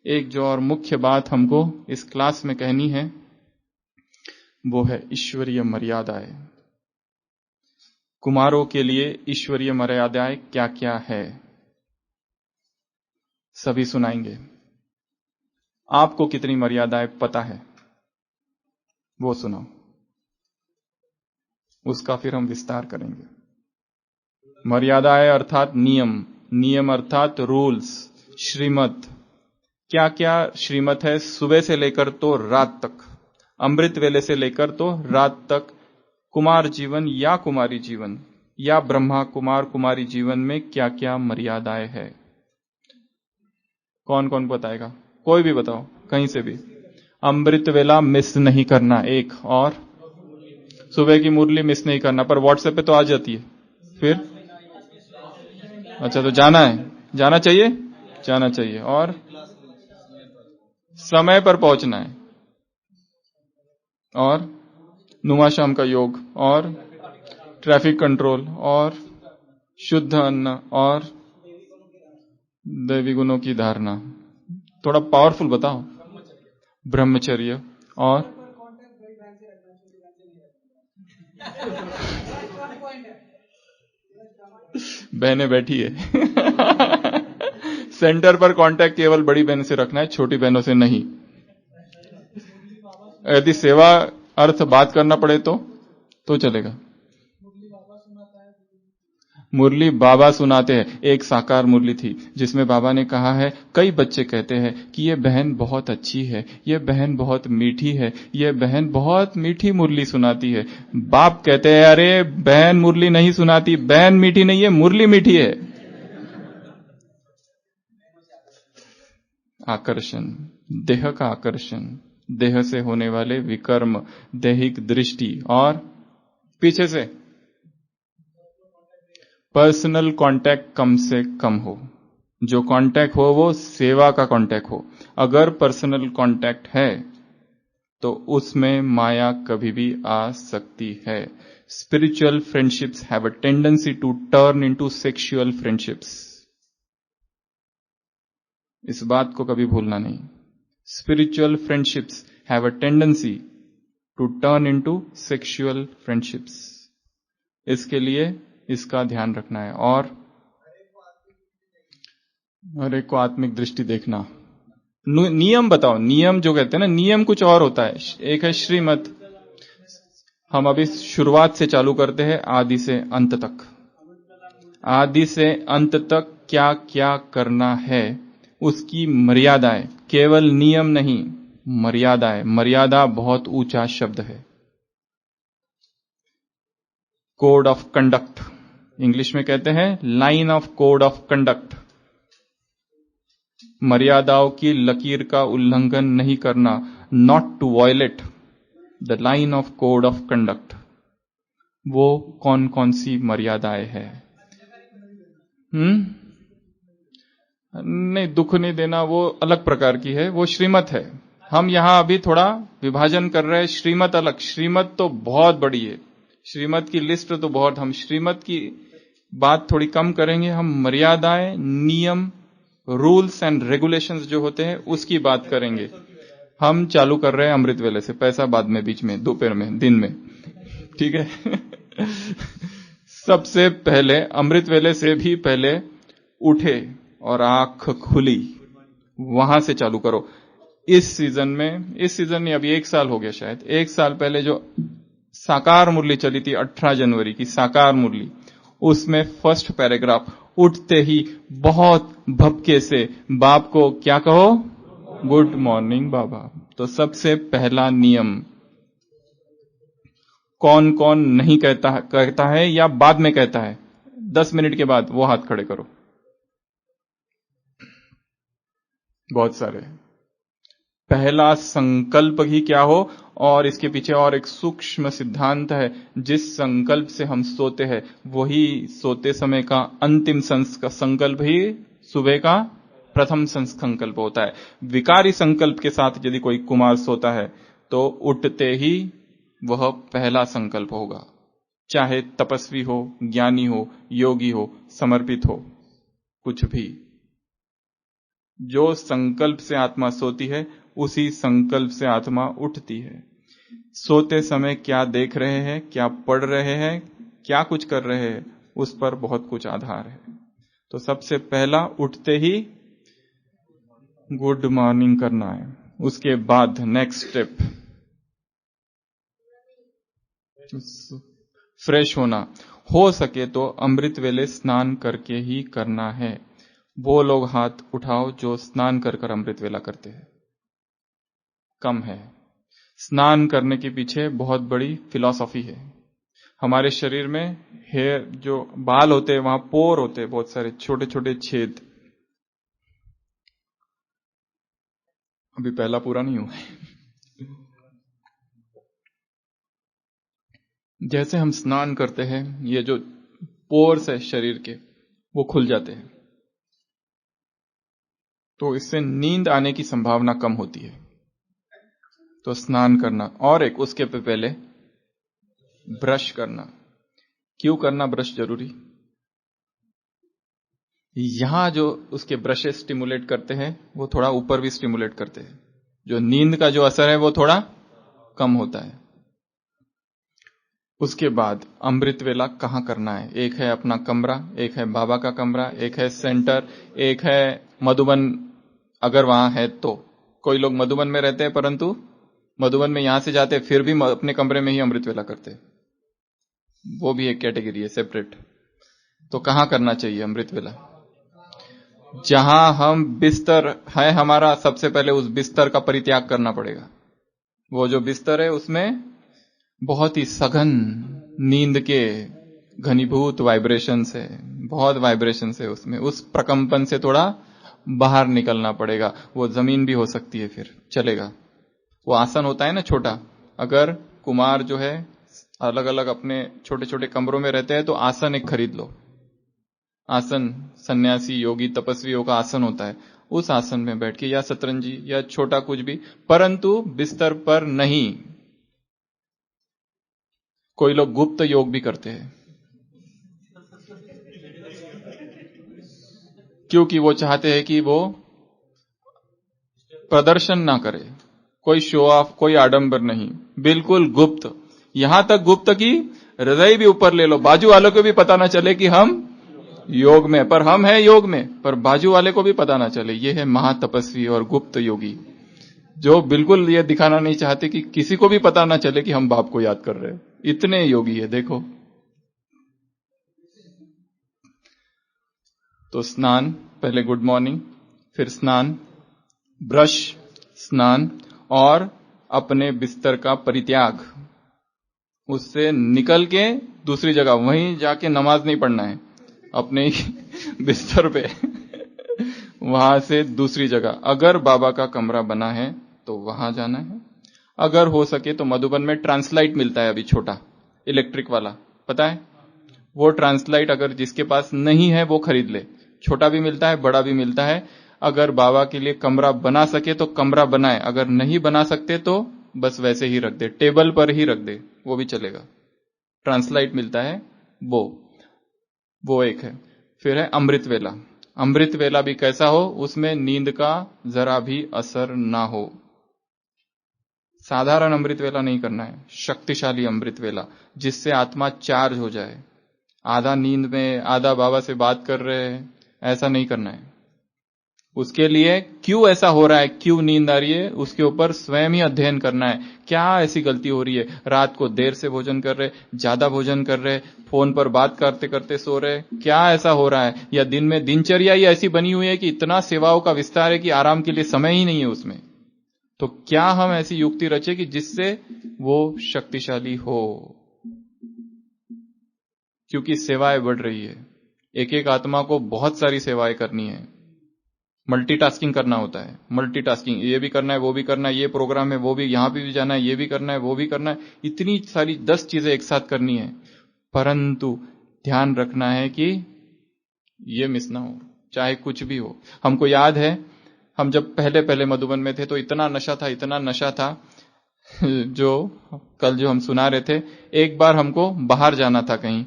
एक जो और मुख्य बात हमको इस क्लास में कहनी है वो है ईश्वरीय मर्यादाएं। कुमारों के लिए ईश्वरीय मर्यादाएं क्या क्या है, सभी सुनाएंगे। आपको कितनी मर्यादाएं पता है वो सुनाओ, उसका फिर हम विस्तार करेंगे। मर्यादाएं अर्थात नियम, नियम अर्थात रूल्स, श्रीमत। क्या क्या श्रीमत है सुबह से लेकर तो रात तक, अमृत वेले से लेकर तो रात तक, कुमार जीवन या कुमारी जीवन या ब्रह्मा कुमार कुमारी जीवन में क्या क्या मर्यादाएं है। कौन कौन बताएगा? कोई भी बताओ, कहीं से भी। अमृत वेला मिस नहीं करना, एक और सुबह की मुरली मिस नहीं करना, पर व्हाट्सएप पे तो आ जाती है। फिर अच्छा, तो जाना है, जाना चाहिए, जाना चाहिए। और समय पर पहुंचना है, और नुमा शाम का योग, और ट्रैफिक कंट्रोल, और शुद्ध अन्न, और दैवी गुणों की धारणा। थोड़ा पावरफुल बताओ। ब्रह्मचर्य, और बहनें बैठी है सेंटर पर कांटेक्ट केवल बड़ी बहन से रखना है, छोटी बहनों से नहीं। यदि सेवा अर्थ बात करना पड़े तो चलेगा। मुरली बाबा सुनाते हैं। एक साकार मुरली थी जिसमें बाबा ने कहा है, कई बच्चे कहते हैं कि ये बहन बहुत अच्छी है, ये बहन बहुत मीठी है, ये बहन बहुत मीठी मुरली सुनाती है। बाप कहते हैं, अरे बहन मुरली नहीं सुनाती, बहन मीठी नहीं है, मुरली मीठी है। आकर्षण, देह का आकर्षण, देह से होने वाले विकर्म, दैहिक दृष्टि, और पीछे से पर्सनल कांटेक्ट कम से कम हो। जो कांटेक्ट हो वो सेवा का कांटेक्ट हो। अगर पर्सनल कांटेक्ट है तो उसमें माया कभी भी आ सकती है। Spiritual friendships have a tendency to turn into sexual friendships. इस बात को कभी भूलना नहीं। Spiritual friendships have a tendency to turn into sexual friendships. इसके लिए इसका ध्यान रखना है। और हर एक को आत्मिक दृष्टि देखना। नियम बताओ। नियम जो कहते हैं ना, नियम कुछ और होता है, एक है श्रीमत। हम अभी शुरुआत से चालू करते हैं, आदि से अंत तक। आदि से अंत तक क्या क्या करना है उसकी मर्यादाएं, केवल नियम नहीं, मर्यादाएं। मर्यादा बहुत ऊंचा शब्द है। कोड ऑफ कंडक्ट, इंग्लिश में कहते हैं line of code of conduct. मर्यादाओं की लकीर का उल्लंघन नहीं करना, not to violate the line of code of conduct. वो कौन कौन सी मर्यादाएं हैं? नहीं, दुख नहीं देना वो अलग प्रकार की है, वो श्रीमत है। हम यहां अभी थोड़ा विभाजन कर रहे हैं। श्रीमत अलग, श्रीमत तो बहुत बड़ी है, श्रीमत की लिस्ट तो बहुत। हम श्रीमत की बात थोड़ी कम करेंगे, हम मर्यादाएं, नियम, रूल्स एंड रेगुलेशंस जो होते हैं उसकी बात करेंगे। हम चालू कर रहे हैं अमृत वेले से, पैसा बाद में, बीच में, दोपहर में, दिन में, ठीक है सबसे पहले अमृत वेले से भी पहले उठे और आंख खुली, वहां से चालू करो। इस सीजन में, इस सीजन नहीं, अभी 1 साल हो गया शायद, 1 साल पहले जो साकार मुरली चली थी 18 जनवरी की साकार मुरली, उसमें फर्स्ट पैराग्राफ उठते ही बहुत भपके से बाप को क्या कहो? गुड मॉर्निंग बाबा। तो सबसे पहला नियम, कौन कौन नहीं कहता है या बाद में कहता है? 10 मिनट के बाद वो हाथ खड़े करो। बहुत सारे। पहला संकल्प ही क्या हो, और इसके पीछे और एक सूक्ष्म सिद्धांत है, जिस संकल्प से हम सोते हैं वही सोते समय का अंतिम संकल्प ही सुबह का प्रथम संकल्प होता है। विकारी संकल्प के साथ यदि कोई कुमार सोता है तो उठते ही वह पहला संकल्प होगा, चाहे तपस्वी हो, ज्ञानी हो, योगी हो, समर्पित हो, कुछ भी। जो संकल्प से आत्मा सोती है उसी संकल्प से आत्मा उठती है। सोते समय क्या देख रहे हैं, क्या पढ़ रहे हैं, क्या कुछ कर रहे हैं, उस पर बहुत कुछ आधार है। तो सबसे पहला उठते ही गुड मॉर्निंग करना है। उसके बाद नेक्स्ट स्टेप फ्रेश होना। हो सके तो अमृत वेले स्नान करके ही करना है। वो लोग हाथ उठाओ जो स्नान कर कर अमृत वेला करते हैं। कम है। स्नान करने के पीछे बहुत बड़ी फिलॉसफी है। हमारे शरीर में हेयर जो बाल होते हैं वहां पोर होते हैं, बहुत सारे छोटे छोटे छेद। अभी पहला पूरा नहीं हुआ है। जैसे हम स्नान करते हैं ये जो पोर्स है शरीर के वो खुल जाते हैं, तो इससे नींद आने की संभावना कम होती है। तो स्नान करना, और एक उसके पहले ब्रश करना। क्यों करना ब्रश जरूरी? यहां जो उसके ब्रशेस स्टिमुलेट करते हैं वो थोड़ा ऊपर भी स्टिमुलेट करते हैं। जो नींद का जो असर है वो थोड़ा कम होता है। उसके बाद अमृत वेला कहां करना है? एक है अपना कमरा, एक है बाबा का कमरा, एक है सेंटर, एक है मधुबन अगर वहां है तो। कोई लोग मधुबन में रहते हैं परंतु मधुबन में यहां से जाते फिर भी अपने कमरे में ही अमृत वेला करते, वो भी एक कैटेगरी है सेपरेट। तो कहां करना चाहिए अमृत वेला? जहां हम बिस्तर है हमारा, सबसे पहले उस बिस्तर का परित्याग करना पड़ेगा। वो जो बिस्तर है उसमें बहुत ही सघन नींद के घनीभूत वाइब्रेशंस है, बहुत वाइब्रेशंस है उसमें। उस प्रकंपन से थोड़ा बाहर निकलना पड़ेगा। वो जमीन भी हो सकती है, फिर चलेगा। वो आसन होता है ना छोटा, अगर कुमार जो है अलग अलग अपने छोटे छोटे कमरों में रहते हैं तो आसन एक खरीद लो। आसन सन्यासी योगी तपस्वियों का आसन होता है, उस आसन में बैठ के, या शतरंजी या छोटा कुछ भी, परंतु बिस्तर पर नहीं। कोई लोग गुप्त योग भी करते हैं क्योंकि वो चाहते हैं कि वो प्रदर्शन ना करे, कोई शो ऑफ, कोई आडंबर नहीं, बिल्कुल गुप्त। यहां तक गुप्त कि हृदय भी ऊपर ले लो, बाजू वालों को भी पता ना चले कि हम योग में, पर हम हैं योग में, पर बाजू वाले को भी पता ना चले। ये है महातपस्वी और गुप्त योगी, जो बिल्कुल ये दिखाना नहीं चाहते कि किसी को भी पता ना चले कि हम बाप को याद कर रहे हैं। इतने योगी है देखो। तो स्नान, पहले गुड मॉर्निंग, फिर स्नान, ब्रश, स्नान, और अपने बिस्तर का परित्याग। उससे निकल के दूसरी जगह, वहीं जाके नमाज नहीं पढ़ना है अपने ही बिस्तर पे वहां से दूसरी जगह। अगर बाबा का कमरा बना है तो वहां जाना है। अगर हो सके तो मधुबन में ट्रांसलाइट मिलता है अभी छोटा, इलेक्ट्रिक वाला, पता है? वो ट्रांसलाइट अगर जिसके पास नहीं है वो खरीद ले। छोटा भी मिलता है, बड़ा भी मिलता है। अगर बाबा के लिए कमरा बना सके तो कमरा बनाए, अगर नहीं बना सकते तो बस वैसे ही रख दे, टेबल पर ही रख दे, वो भी चलेगा। ट्रांसलाइट मिलता है वो एक है। फिर है अमृत वेला। अमृत वेला भी कैसा हो? उसमें नींद का जरा भी असर ना हो। साधारण अमृत वेला नहीं करना है, शक्तिशाली अमृत वेला, जिससे आत्मा चार्ज हो जाए। आधा नींद में आधा बाबा से बात कर रहे हैं, ऐसा नहीं करना है। उसके लिए क्यों ऐसा हो रहा है, क्यों नींद आ रही है, उसके ऊपर स्वयं ही अध्ययन करना है। क्या ऐसी गलती हो रही है? रात को देर से भोजन कर रहे, ज्यादा भोजन कर रहे, फोन पर बात करते करते सो रहे, क्या ऐसा हो रहा है? या दिन में दिनचर्या ही ऐसी बनी हुई है कि इतना सेवाओं का विस्तार है कि आराम के लिए समय ही नहीं है उसमें। तो क्या हम ऐसी युक्ति रचे कि जिससे वो शक्तिशाली हो? क्योंकि सेवाएं बढ़ रही है, एक एक आत्मा को बहुत सारी सेवाएं करनी है। मल्टीटास्किंग करना होता है, मल्टीटास्किंग, ये भी करना है, वो भी करना है, ये प्रोग्राम है, वो भी, यहां भी जाना है, ये भी करना है, वो भी करना है। इतनी सारी 10 चीजें एक साथ करनी है, परंतु ध्यान रखना है कि ये मिस ना हो, चाहे कुछ भी हो। हमको याद है, हम जब पहले पहले मधुबन में थे तो इतना नशा था, इतना नशा था, जो कल जो हम सुना रहे थे। एक बार हमको बाहर जाना था कहीं,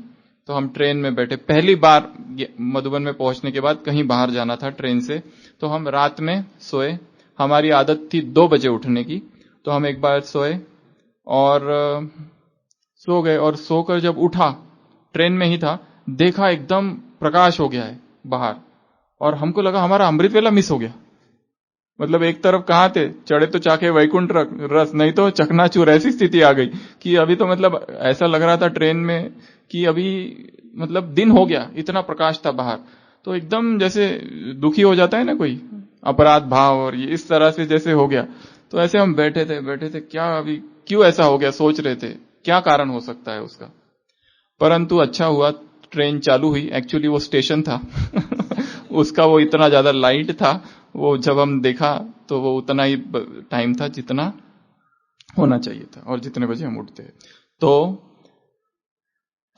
तो हम ट्रेन में बैठे, पहली बार मधुबन में पहुंचने के बाद कहीं बाहर जाना था ट्रेन से, तो हम रात में सोए। हमारी आदत थी 2 बजे उठने की, तो हम एक बार सोए और सो गए, और सोकर जब उठा, ट्रेन में ही था, देखा एकदम प्रकाश हो गया है बाहर, और हमको लगा हमारा अमृत वेला मिस हो गया। मतलब एक तरफ कहाँ थे, चढ़े तो चाके वैकुंठ रस, नहीं तो चकनाचूर, ऐसी स्थिति आ गई कि अभी तो मतलब ऐसा लग रहा था ट्रेन में कि अभी मतलब दिन हो गया, इतना प्रकाश था बाहर। तो एकदम जैसे दुखी हो जाता है ना कोई, अपराध भाव, और ये इस तरह से जैसे हो गया। तो ऐसे हम बैठे थे, क्या अभी क्यों ऐसा हो गया, सोच रहे थे क्या कारण हो सकता है उसका। परंतु अच्छा हुआ ट्रेन चालू हुई, एक्चुअली वो स्टेशन था उसका वो इतना ज्यादा लाइट था, वो जब हम देखा तो वो उतना ही टाइम था जितना होना चाहिए था और जितने बजे हम उठते हैं। तो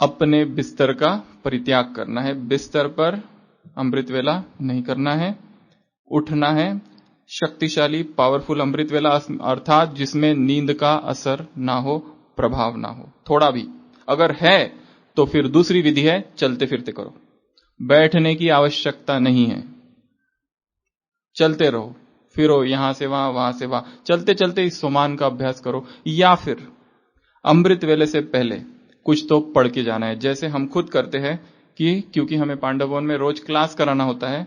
अपने बिस्तर का परित्याग करना है, बिस्तर पर अमृत वेला नहीं करना है, उठना है शक्तिशाली पावरफुल अमृत वेला, अर्थात जिसमें नींद का असर ना हो, प्रभाव ना हो थोड़ा भी। अगर है तो फिर दूसरी विधि है, चलते फिरते करो, बैठने की आवश्यकता नहीं है, चलते रहो, फिरो यहां से वहां, वहां से वहां, चलते चलते इस सोमान का अभ्यास करो। या फिर अमृत वेले से पहले कुछ तो पढ़ के जाना है, जैसे हम खुद करते हैं कि क्योंकि हमें पांडववन में रोज क्लास कराना होता है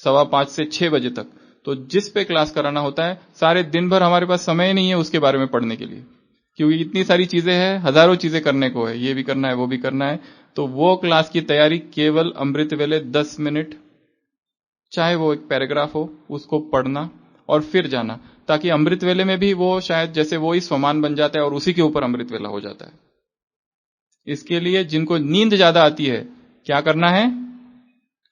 5:15 से 6 बजे तक, तो जिस पे क्लास कराना होता है सारे दिन भर हमारे पास समय नहीं है उसके बारे में पढ़ने के लिए, क्योंकि इतनी सारी चीजें हैं, हजारों चीजें करने को है, ये भी करना है वो भी करना है। तो वो क्लास की तैयारी केवल अमृत वेले 10 मिनट, चाहे वो एक पैराग्राफ हो, उसको पढ़ना और फिर जाना, ताकि अमृत वेले में भी वो शायद जैसे वो ही स्वमान बन जाता है और उसी के ऊपर अमृत वेला हो जाता है। इसके लिए जिनको नींद ज्यादा आती है क्या करना है,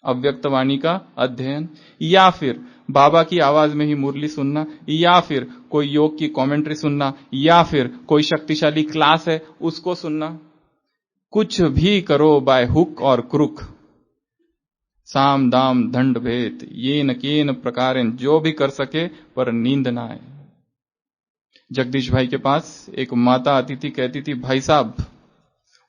अव्यक्त वाणी का अध्ययन, या फिर बाबा की आवाज में ही मुरली सुनना, या फिर कोई योग की कमेंट्री सुनना, या फिर कोई शक्तिशाली क्लास है उसको सुनना। कुछ भी करो बाय हुक और क्रुक, साम दाम दंड भेद ये न केन प्रकारेण, जो भी कर सके पर नींद ना आए। जगदीश भाई के पास एक माता आती थी, कहती थी भाई साहब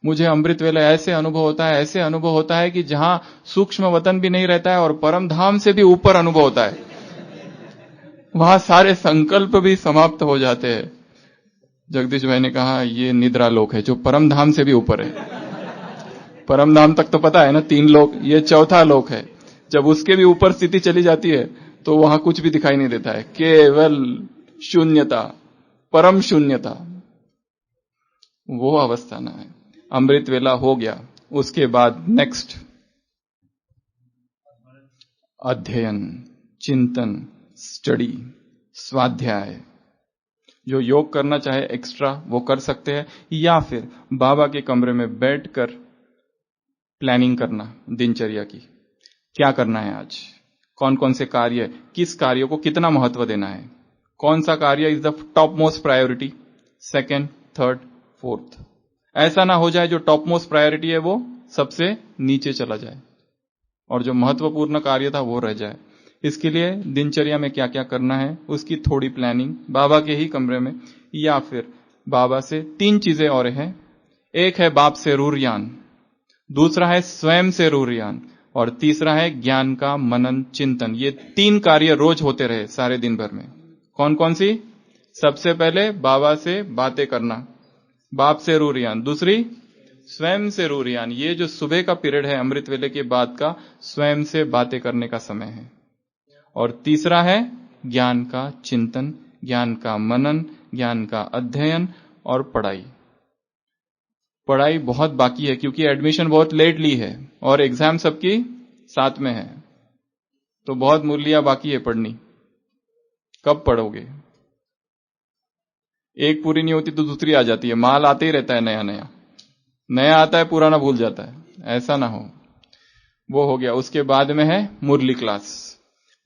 मुझे अमृत वेला ऐसे अनुभव होता है, ऐसे अनुभव होता है कि जहां सूक्ष्म वतन भी नहीं रहता है और परम धाम से भी ऊपर अनुभव होता है, वहां सारे संकल्प भी समाप्त हो जाते हैं। जगदीश भाई ने कहा ये निद्रा लोक है जो परम धाम से भी ऊपर है। परम धाम तक तो पता है ना 3 लोक, ये 4था लोक है। जब उसके भी ऊपर स्थिति चली जाती है तो वहां कुछ भी दिखाई नहीं देता है, केवल शून्यता, परम शून्यता, वो अवस्था ना है। अमृत वेला हो गया, उसके बाद नेक्स्ट अध्ययन, चिंतन, स्टडी, स्वाध्याय। जो योग करना चाहे एक्स्ट्रा वो कर सकते हैं, या फिर बाबा के कमरे में बैठकर प्लानिंग करना दिनचर्या की, क्या करना है आज, कौन कौन से कार्य, किस कार्य को कितना महत्व देना है, कौन सा कार्य is the top most priority, second, third, fourth. ऐसा ना हो जाए जो टॉप मोस्ट प्रायोरिटी है वो सबसे नीचे चला जाए और जो महत्वपूर्ण कार्य था वो रह जाए। इसके लिए दिनचर्या में क्या क्या करना है उसकी थोड़ी प्लानिंग बाबा के ही कमरे में, या फिर बाबा से 3 चीजें और हैं। एक है बाप से रूरयान, दूसरा है स्वयं से रूरयान, और तीसरा है ज्ञान का मनन चिंतन। ये 3 कार्य रोज होते रहे सारे दिन भर में। कौन कौन सी? सबसे पहले बाबा से बातें करना, बाप से रूरयान, दूसरी स्वयं से रूरयान, ये जो सुबह का पीरियड है अमृत वेले के बाद का, स्वयं से बातें करने का समय है, और तीसरा है ज्ञान का चिंतन, ज्ञान का मनन, ज्ञान का अध्ययन और पढ़ाई। पढ़ाई बहुत बाकी है क्योंकि एडमिशन बहुत लेट ली है और एग्जाम सबकी साथ में है, तो बहुत मुरलियां बाकी है पढ़नी। कब पढ़ोगे? एक पूरी नहीं होती तो दूसरी आ जाती है, माल आते ही रहता है, नया नया नया आता है, पुराना भूल जाता है, ऐसा ना हो। वो हो गया। उसके बाद में है मुरली क्लास।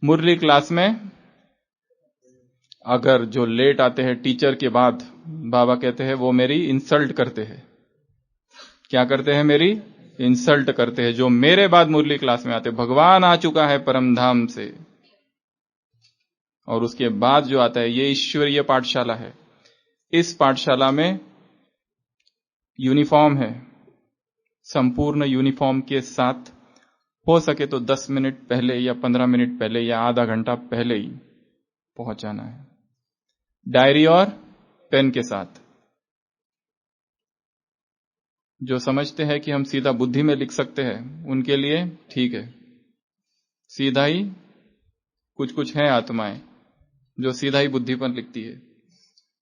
मुरली क्लास में अगर जो लेट आते हैं टीचर के बाद, बाबा कहते हैं वो मेरी इंसल्ट करते हैं। क्या करते हैं? मेरी इंसल्ट करते हैं। जो मेरे बाद मुरली क्लास में आते, भगवान आ चुका है परम धाम से, और उसके बाद जो आता है ये ईश्वरीय पाठशाला है। इस पाठशाला में यूनिफॉर्म है, संपूर्ण यूनिफॉर्म के साथ, हो सके तो 10 मिनट पहले या 15 मिनट पहले या आधा घंटा पहले ही पहुंच जाना है, डायरी और पेन के साथ। जो समझते हैं कि हम सीधा बुद्धि में लिख सकते हैं, उनके लिए ठीक है, सीधा ही। कुछ कुछ है आत्माएं जो सीधा ही बुद्धि पर लिखती है।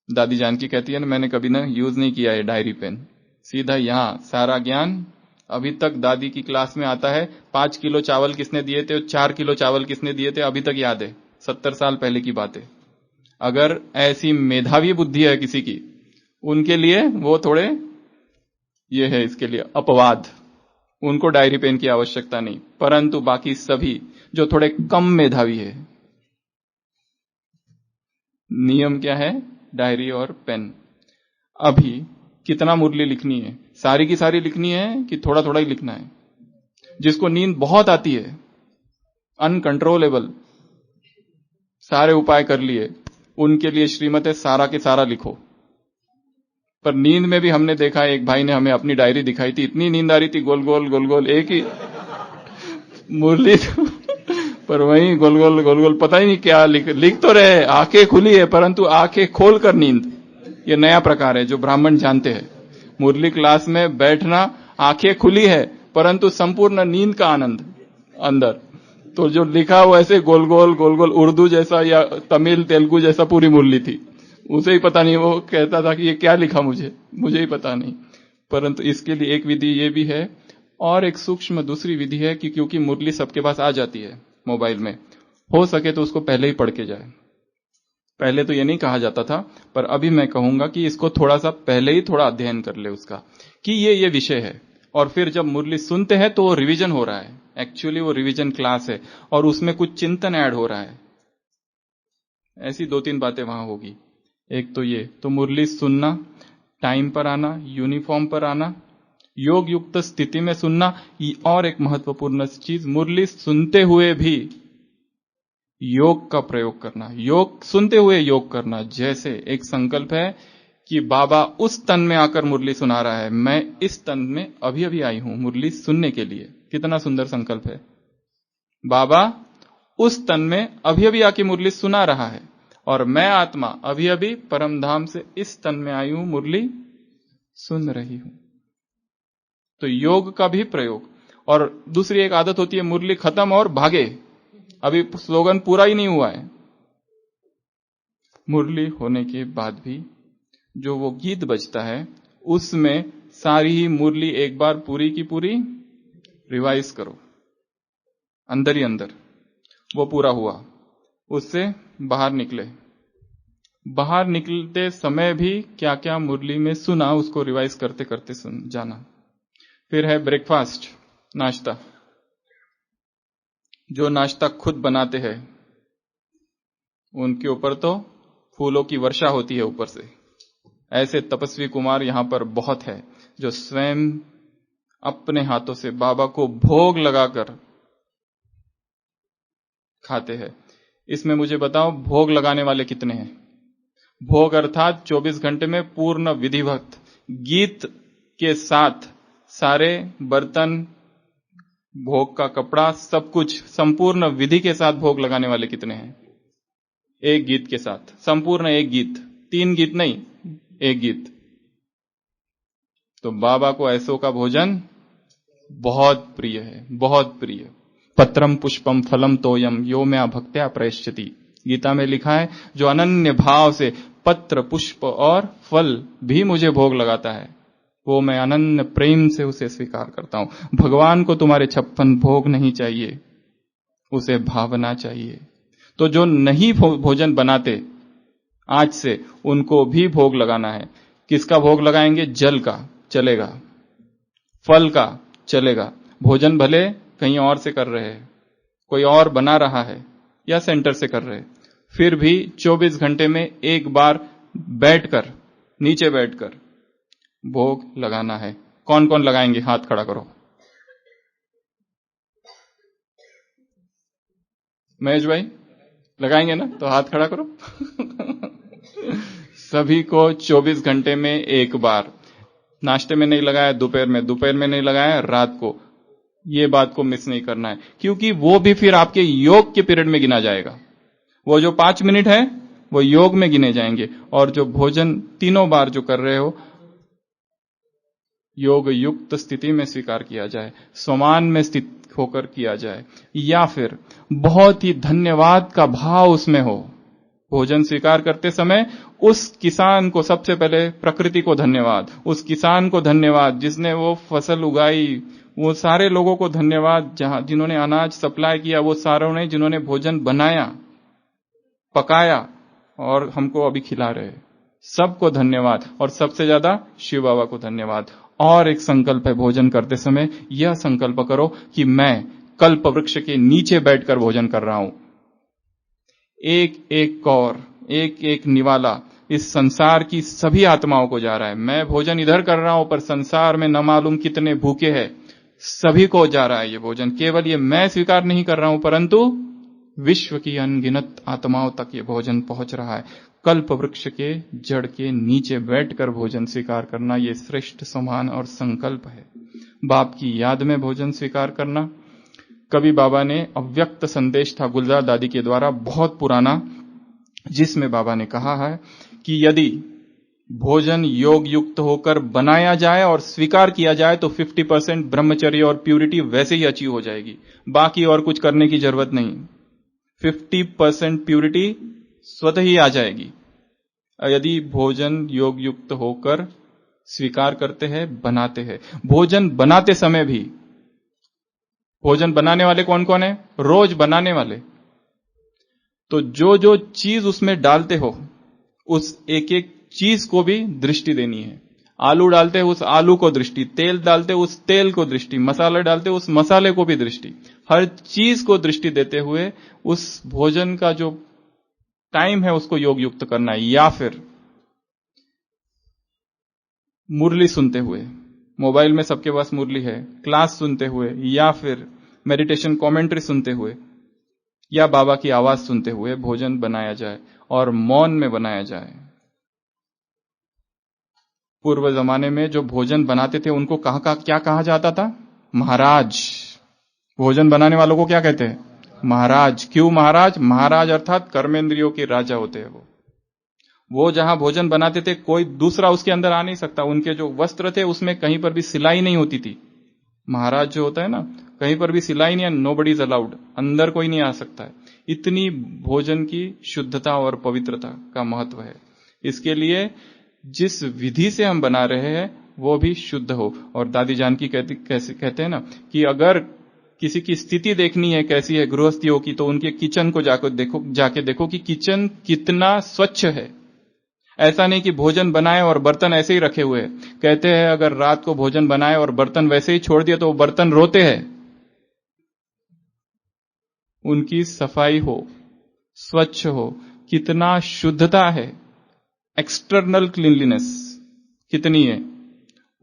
दादी जानकी कहती है ना, मैंने कभी ना यूज नहीं किया है डायरी पेन, सीधा यहां सारा ज्ञान। अभी तक दादी की क्लास में आता है 5 किलो चावल किसने दिए थे और 4 किलो चावल किसने दिए थे, अभी तक याद है, 70 साल पहले की बात है। अगर ऐसी मेधावी बुद्धि है किसी की, उनके लिए वो थोड़े ये है, इसके लिए अपवाद, उनको डायरी पेन की आवश्यकता नहीं। परंतु बाकी सभी जो थोड़े कम मेधावी है, नियम क्या है, डायरी और पेन। अभी कितना मुरली लिखनी है, सारी की सारी लिखनी है कि थोड़ा थोड़ा ही लिखना है? जिसको नींद बहुत आती है, अनकंट्रोलेबल, सारे उपाय कर लिए, उनके लिए श्रीमत है सारा के सारा लिखो। पर नींद में भी हमने देखा, एक भाई ने हमें अपनी डायरी दिखाई थी, इतनी नींद आ रही थी, गोल गोल गोल गोल एक ही मुरली पर वही गोल गोल गोल गोल, पता ही नहीं क्या लिख तो रहे, आंखें खुली है परंतु आंखें खोलकर नींद। ये नया प्रकार है जो ब्राह्मण जानते हैं। मुरली क्लास में बैठना, आंखें खुली है परंतु संपूर्ण नींद का आनंद अंदर। तो जो लिखा वो ऐसे गोल गोल गोल गोल, उर्दू जैसा या तमिल तेलुगु जैसा पूरी मुरली थी, उसे ही पता नहीं, वो कहता था कि ये क्या लिखा, मुझे ही पता नहीं। परंतु इसके लिए एक विधि ये भी है, और एक सूक्ष्म दूसरी विधि है कि क्योंकि मुरली सबके पास आ जाती है मोबाइल में, हो सके तो उसको पहले ही पढ़ के जाए। पहले तो ये नहीं कहा जाता था, पर अभी मैं कहूंगा कि इसको थोड़ा सा पहले ही थोड़ा अध्ययन कर ले उसका, कि ये विषय है। और फिर जब मुरली सुनते हैं तो वो रिवीजन हो रहा है, एक्चुअली वो रिवीजन क्लास है और उसमें कुछ चिंतन ऐड हो रहा है। ऐसी 2-3 बातें वहां होगी। एक तो ये, तो मुरली सुनना, टाइम पर आना, यूनिफॉर्म पर आना, योग युक्त स्थिति में सुनना। और एक महत्वपूर्ण चीज, मुरली सुनते हुए भी योग का प्रयोग करना, योग सुनते हुए योग करना। जैसे एक संकल्प है कि बाबा उस तन में आकर मुरली सुना रहा है, मैं इस तन में अभी अभी आई हूं मुरली सुनने के लिए। कितना सुंदर संकल्प है, बाबा उस तन में अभी अभी आके मुरली सुना रहा है और मैं आत्मा अभी अभी परम धाम से इस तन में आई हूं, मुरली सुन रही हूं। तो योग का भी प्रयोग। और दूसरी एक आदत होती है, मुरली खत्म और भागे, अभी स्लोगन पूरा ही नहीं हुआ है। मुरली होने के बाद भी जो वो गीत बजता है, उसमें सारी ही मुरली एक बार पूरी की पूरी रिवाइज करो, अंदर ही अंदर। वो पूरा हुआ, उससे बाहर निकले, बाहर निकलते समय भी क्या क्या मुरली में सुना, उसको रिवाइज करते करते सुन जाना। फिर है ब्रेकफास्ट, नाश्ता। जो नाश्ता खुद बनाते हैं उनके ऊपर तो फूलों की वर्षा होती है ऊपर से। ऐसे तपस्वी कुमार यहां पर बहुत है जो स्वयं अपने हाथों से बाबा को भोग लगाकर खाते हैं। इसमें मुझे बताओ, भोग लगाने वाले कितने हैं? भोग अर्थात 24 घंटे में पूर्ण विधिवत गीत के साथ सारे बर्तन, भोग का कपड़ा, सब कुछ संपूर्ण विधि के साथ भोग लगाने वाले कितने हैं? एक गीत के साथ, संपूर्ण एक गीत, 3 गीत नहीं, एक गीत। तो बाबा को ऐसो का भोजन बहुत प्रिय है, बहुत प्रिय। पत्रम पुष्पम फलम तोयम यो मैं भक्त्या प्रयश्यति, गीता में लिखा है, जो अनन्य भाव से पत्र पुष्प और फल भी मुझे भोग लगाता है, वो मैं अनन्य प्रेम से उसे स्वीकार करता हूं। भगवान को तुम्हारे 56 भोग नहीं चाहिए, उसे भावना चाहिए। तो जो नहीं भोजन बनाते आज से, उनको भी भोग लगाना है। किसका भोग लगाएंगे? जल का चलेगा, फल का चलेगा। भोजन भले कहीं और से कर रहे हैं, कोई और बना रहा है या सेंटर से कर रहे हैं, फिर भी 24 घंटे में एक बार बैठकर, नीचे बैठकर भोग लगाना है। कौन कौन लगाएंगे? हाथ खड़ा करो। महेश भाई लगाएंगे ना? तो हाथ खड़ा करो। सभी को 24 घंटे में एक बार। नाश्ते में नहीं लगाया दोपहर में नहीं लगाया रात को, ये बात को मिस नहीं करना है, क्योंकि वो भी फिर आपके योग के पीरियड में गिना जाएगा। वो जो 5 मिनट है वो योग में गिने जाएंगे, और जो भोजन 3 बार जो कर रहे हो योग युक्त स्थिति में स्वीकार किया जाए, समान में स्थित होकर किया जाए, या फिर बहुत ही धन्यवाद का भाव उसमें हो। भोजन स्वीकार करते समय उस किसान को सबसे पहले प्रकृति को धन्यवाद, उस किसान को धन्यवाद जिसने वो फसल उगाई, वो सारे लोगों को धन्यवाद जिन्होंने अनाज सप्लाई किया, वो सारों ने जिन्होंने भोजन बनाया पकाया और हमको अभी खिला रहे, सबको धन्यवाद, और सबसे ज्यादा शिव बाबा को धन्यवाद। और एक संकल्प है भोजन करते समय, यह संकल्प करो कि मैं कल्प वृक्ष के नीचे बैठकर भोजन कर रहा हूं। एक एक कौर, एक एक निवाला इस संसार की सभी आत्माओं को जा रहा है। मैं भोजन इधर कर रहा हूं पर संसार में न मालूम कितने भूखे हैं, सभी को जा रहा है ये भोजन। केवल ये मैं स्वीकार नहीं कर रहा हूं, परंतु विश्व की अनगिनत आत्माओं तक ये भोजन पहुंच रहा है। कल्प वृक्ष के जड़ के नीचे बैठकर भोजन स्वीकार करना, ये श्रेष्ठ सम्मान और संकल्प है। बाप की याद में भोजन स्वीकार करना। कभी बाबा ने अव्यक्त संदेश था गुलजार दादी के द्वारा, बहुत पुराना, जिसमें बाबा ने कहा है कि यदि भोजन योग युक्त होकर बनाया जाए और स्वीकार किया जाए तो 50% ब्रह्मचर्य और प्यूरिटी वैसे ही अचीव हो जाएगी, बाकी और कुछ करने की जरूरत नहीं। 50% प्यूरिटी स्वतः ही आ जाएगी यदि भोजन योग युक्त होकर स्वीकार करते हैं, बनाते हैं। भोजन बनाते समय भी, भोजन बनाने वाले कौन कौन है? रोज बनाने वाले। तो जो जो चीज उसमें डालते हो उस एक एक चीज को भी दृष्टि देनी है। आलू डालते हो उस आलू को दृष्टि, तेल डालते हो उस तेल को दृष्टि, मसाला डालते हो उस मसाले को भी दृष्टि, हर चीज को दृष्टि देते हुए उस भोजन का जो टाइम है उसको योग युक्त करना है। या फिर मुरली सुनते हुए, मोबाइल में सबके पास मुरली है, क्लास सुनते हुए, या फिर मेडिटेशन कमेंट्री सुनते हुए, या बाबा की आवाज सुनते हुए भोजन बनाया जाए और मौन में बनाया जाए। पूर्व जमाने में जो भोजन बनाते थे उनको क्या कहा जाता था? महाराज। भोजन बनाने वालों को क्या कहते हैं? महाराज। क्यों महाराज? महाराज अर्थात कर्मेंद्रियों के राजा होते हैं वो जहां भोजन बनाते थे कोई दूसरा उसके अंदर आ नहीं सकता। उनके जो वस्त्र थे उसमें कहीं पर भी सिलाई नहीं होती थी। महाराज जो होता है ना, कहीं पर भी सिलाई नहीं है, नोबडी इज अलाउड, अंदर कोई नहीं आ सकता है। इतनी भोजन की शुद्धता और पवित्रता का महत्व है। इसके लिए जिस विधि से हम बना रहे हैं वो भी शुद्ध हो। और दादी जानकी कहते हैं ना कि अगर किसी की स्थिति देखनी है कैसी है गृहस्थियों की, तो उनके किचन को जाके देखो कि किचन कितना स्वच्छ है। ऐसा नहीं कि भोजन बनाए और बर्तन ऐसे ही रखे हुए हैं। कहते हैं अगर रात को भोजन बनाए और बर्तन वैसे ही छोड़ दिया तो वो बर्तन रोते हैं। उनकी सफाई हो, स्वच्छ हो, कितना शुद्धता है, एक्सटर्नल क्लीनलीनेस कितनी है,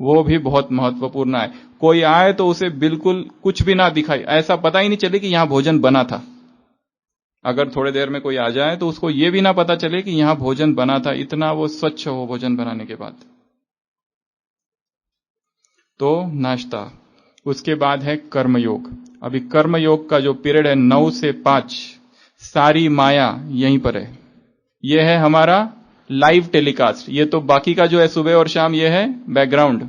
वो भी बहुत महत्वपूर्ण है। कोई आए तो उसे बिल्कुल कुछ भी ना दिखाई, ऐसा पता ही नहीं चले कि यहां भोजन बना था। अगर थोड़ी देर में कोई आ जाए तो उसको ये भी ना पता चले कि यहां भोजन बना था, इतना वो स्वच्छ हो भोजन बनाने के बाद। तो नाश्ता, उसके बाद है कर्मयोग। अभी कर्मयोग का जो पीरियड है 9 से 5, सारी माया यहीं पर है। यह है हमारा लाइव टेलीकास्ट। ये तो बाकी का जो है सुबह और शाम, ये है बैकग्राउंड,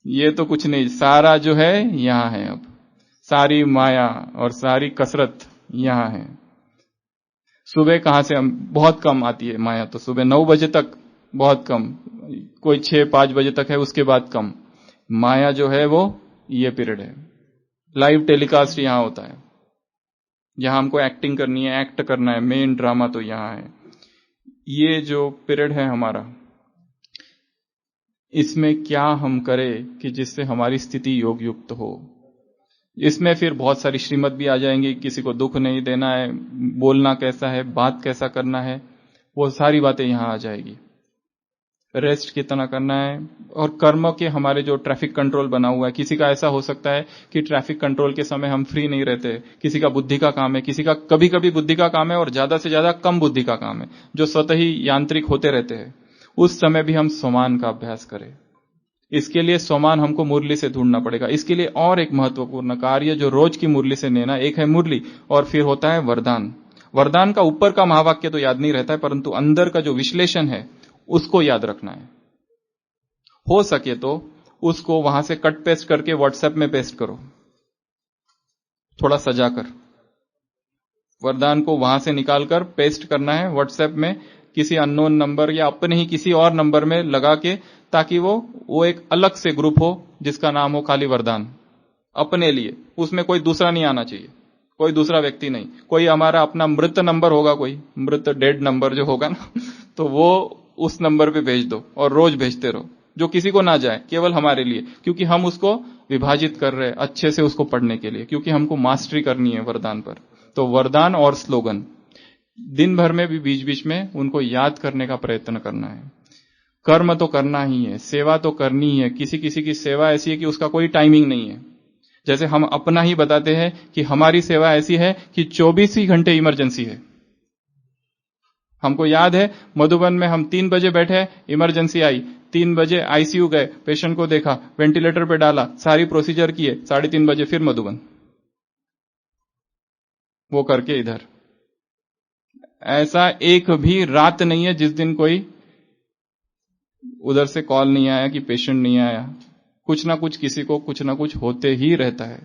ये तो कुछ नहीं, सारा जो है यहां है। अब सारी माया और सारी कसरत यहां है। सुबह कहां से हम बहुत कम आती है माया, तो सुबह 9 बजे तक बहुत कम, कोई 6-5 बजे तक है, उसके बाद कम। माया जो है वो ये पीरियड है। लाइव टेलीकास्ट यहां होता है, यहां हमको एक्टिंग करनी है, एक्ट करना है, मेन ड्रामा तो यहां है। ये जो पीरियड है हमारा, इसमें क्या हम करें कि जिससे हमारी स्थिति योग युक्त हो। इसमें फिर बहुत सारी श्रीमत भी आ जाएंगी, किसी को दुख नहीं देना है, बोलना कैसा है, बात कैसा करना है, वो सारी बातें यहां आ जाएगी। रेस्ट कितना करना है, और कर्म के हमारे जो ट्रैफिक कंट्रोल बना हुआ है। किसी का ऐसा हो सकता है कि ट्रैफिक कंट्रोल के समय हम फ्री नहीं रहते, किसी का बुद्धि का काम है, किसी का कभी कभी बुद्धि का काम है और ज्यादा से ज्यादा कम बुद्धि का काम है, जो स्वतः ही यांत्रिक होते रहते हैं। उस समय भी हम समान का अभ्यास करें। इसके लिए स्वमान हमको मुरली से ढूंढना पड़ेगा। इसके लिए और एक महत्वपूर्ण कार्य जो रोज की मुरली से लेना, एक है मुरली और फिर होता है वरदान। वरदान का ऊपर का महावाक्य तो याद नहीं रहता है, परंतु अंदर का जो विश्लेषण है उसको याद रखना है। हो सके तो उसको वहां से कट पेस्ट करके व्हाट्सएप में पेस्ट करो, थोड़ा सजाकर। वरदान को वहां से निकालकर पेस्ट करना है व्हाट्सएप में, किसी अननोन नंबर या अपने ही किसी और नंबर में लगा के, ताकि वो एक अलग से ग्रुप हो जिसका नाम हो खाली वरदान, अपने लिए। उसमें कोई दूसरा नहीं आना चाहिए, कोई दूसरा व्यक्ति नहीं। कोई हमारा अपना मृत नंबर होगा, कोई मृत डेड नंबर जो होगा ना, तो वो उस नंबर पे भेज दो और रोज भेजते रहो, जो किसी को ना जाए, केवल हमारे लिए, क्योंकि हम उसको विभाजित कर रहे हैं अच्छे से उसको पढ़ने के लिए, क्योंकि हमको मास्टरी करनी है वरदान पर। तो वरदान और स्लोगन दिन भर में भी बीच बीच में उनको याद करने का प्रयत्न करना है। कर्म तो करना ही है, सेवा तो करनी ही है। किसी किसी की सेवा ऐसी है कि उसका कोई टाइमिंग नहीं है। जैसे हम अपना ही बताते हैं कि हमारी सेवा ऐसी है कि 24 ही घंटे इमरजेंसी है। हमको याद है मधुबन में हम 3 बजे बैठे, इमरजेंसी आई, 3 बजे आईसीयू गए, पेशेंट को देखा, वेंटिलेटर पे डाला, सारी प्रोसीजर किए, 3:30 बजे फिर मधुबन, वो करके इधर। ऐसा एक भी रात नहीं है जिस दिन कोई उधर से कॉल नहीं आया कि पेशेंट नहीं आया। कुछ ना कुछ किसी को कुछ ना कुछ होते ही रहता है,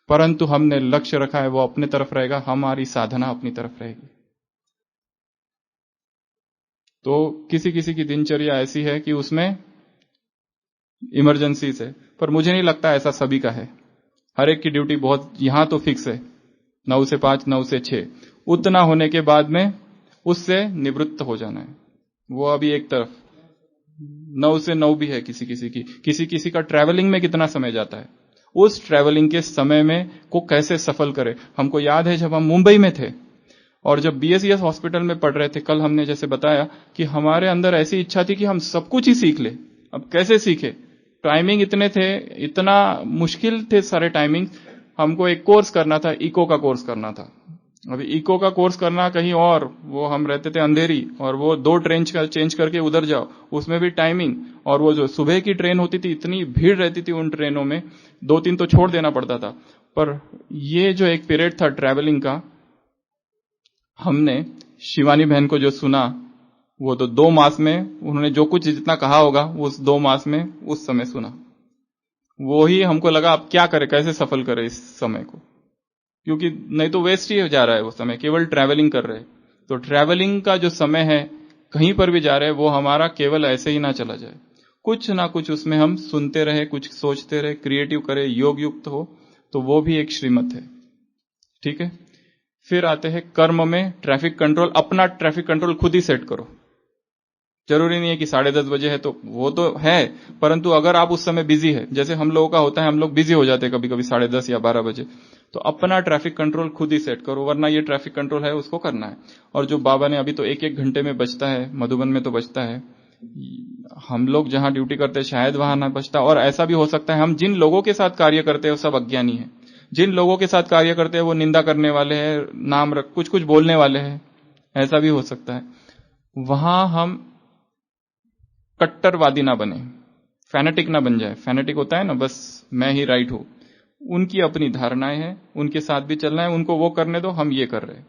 परंतु हमने लक्ष्य रखा है वो अपने तरफ रहेगा, हमारी साधना अपनी तरफ रहेगी। तो किसी किसी की दिनचर्या ऐसी है कि उसमें इमरजेंसी से, पर मुझे नहीं लगता ऐसा सभी का है। हर एक की ड्यूटी बहुत यहां तो फिक्स है, 9 से 5, 9 से 6, उतना होने के बाद में उससे निवृत्त हो जाना है। वो अभी एक तरफ 9 से 9 भी है किसी किसी का ट्रैवलिंग में कितना समय जाता है, उस ट्रैवलिंग के समय में को कैसे सफल करे। हमको याद है जब हम मुंबई में थे और जब बीएसईएस हॉस्पिटल में पढ़ रहे थे, कल हमने जैसे बताया कि हमारे अंदर ऐसी इच्छा थी कि हम सब कुछ ही सीख ले। अब कैसे सीखे, टाइमिंग इतने थे, इतना मुश्किल थे सारे टाइमिंग। हमको एक कोर्स करना था, इको का कोर्स करना था। अभी इको का कोर्स करना कहीं और, वो हम रहते थे अंधेरी, और वो 2 ट्रेन चेंज करके उधर जाओ, उसमें भी टाइमिंग। और वो जो सुबह की ट्रेन होती थी, इतनी भीड़ रहती थी उन ट्रेनों में, 2-3 तो छोड़ देना पड़ता था। पर ये जो एक पीरियड था ट्रैवलिंग का, हमने शिवानी बहन को जो सुना, वो तो 2 मास में उन्होंने जो कुछ जितना कहा होगा उस 2 मास में उस समय सुना। वो ही हमको लगा अब क्या करे, कैसे सफल करे इस समय को, क्योंकि नहीं तो वेस्ट ही जा रहा है वो समय, केवल ट्रैवलिंग कर रहे। तो ट्रैवलिंग का जो समय है, कहीं पर भी जा रहे हैं, वो हमारा केवल ऐसे ही ना चला जाए, कुछ ना कुछ उसमें हम सुनते रहे, कुछ सोचते रहे, क्रिएटिव करे, योग युक्त हो, तो वो भी एक श्रीमत है। ठीक है। फिर आते हैं कर्म में ट्रैफिक कंट्रोल। अपना ट्रैफिक कंट्रोल खुद ही सेट करो। जरूरी नहीं है कि 10:30 बजे है तो वो तो है, परंतु अगर आप उस समय बिजी है, जैसे हम लोगों का होता है, हम लोग बिजी हो जाते हैं कभी कभी 10:30 या 12 बजे, तो अपना ट्रैफिक कंट्रोल खुद ही सेट करो, वरना ये ट्रैफिक कंट्रोल है उसको करना है। और जो बाबा ने अभी तो 1-1 घंटे में बचता है, मधुबन में तो बचता है, हम लोग जहां ड्यूटी करते हैं शायद वहां ना बचता। और ऐसा भी हो सकता है हम जिन लोगों के साथ कार्य करते हैं वो सब अज्ञानी है, जिन लोगों के साथ कार्य करते हैं वो निंदा करने वाले हैं, नाम रख कुछ कुछ बोलने वाले हैं, ऐसा भी हो सकता है। वहां हम कट्टरवादी ना बने, फैनेटिक ना बन जाए। फैनेटिक होता है ना, बस मैं ही राइट हूं। उनकी अपनी धारणाएं हैं, उनके साथ भी चलना है, उनको वो करने दो, हम ये कर रहे हैं।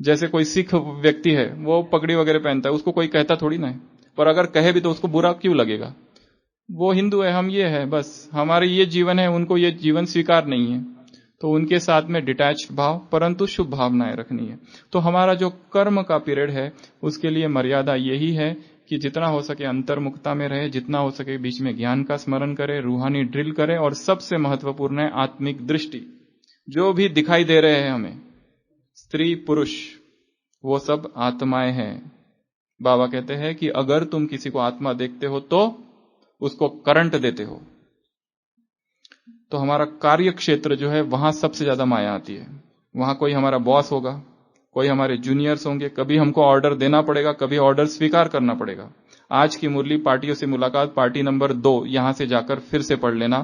जैसे कोई सिख व्यक्ति है, वो पगड़ी वगैरह पहनता है, उसको कोई कहता थोड़ी ना है, पर अगर कहे भी तो उसको बुरा क्यों लगेगा। वो हिंदू है, हम ये है, बस हमारे ये जीवन है, उनको ये जीवन स्वीकार नहीं है, तो उनके साथ में डिटैच भाव परंतु शुभ भावनाएं रखनी है। तो हमारा जो कर्म का पीरियड है उसके लिए मर्यादा यही है कि जितना हो सके अंतर्मुखता में रहे, जितना हो सके बीच में ज्ञान का स्मरण करे, रूहानी ड्रिल करे, और सबसे महत्वपूर्ण है आत्मिक दृष्टि। जो भी दिखाई दे रहे हैं हमें, स्त्री पुरुष, वो सब आत्माएं हैं। बाबा कहते हैं कि अगर तुम किसी को आत्मा देखते हो तो उसको करंट देते हो। तो हमारा कार्य क्षेत्र जो है, वहां सबसे ज्यादा माया आती है। वहां कोई हमारा बॉस होगा, कोई हमारे जूनियर्स होंगे, कभी हमको ऑर्डर देना पड़ेगा, कभी ऑर्डर स्वीकार करना पड़ेगा। आज की मुरली पार्टियों से मुलाकात, पार्टी नंबर 2 यहां से जाकर फिर से पढ़ लेना,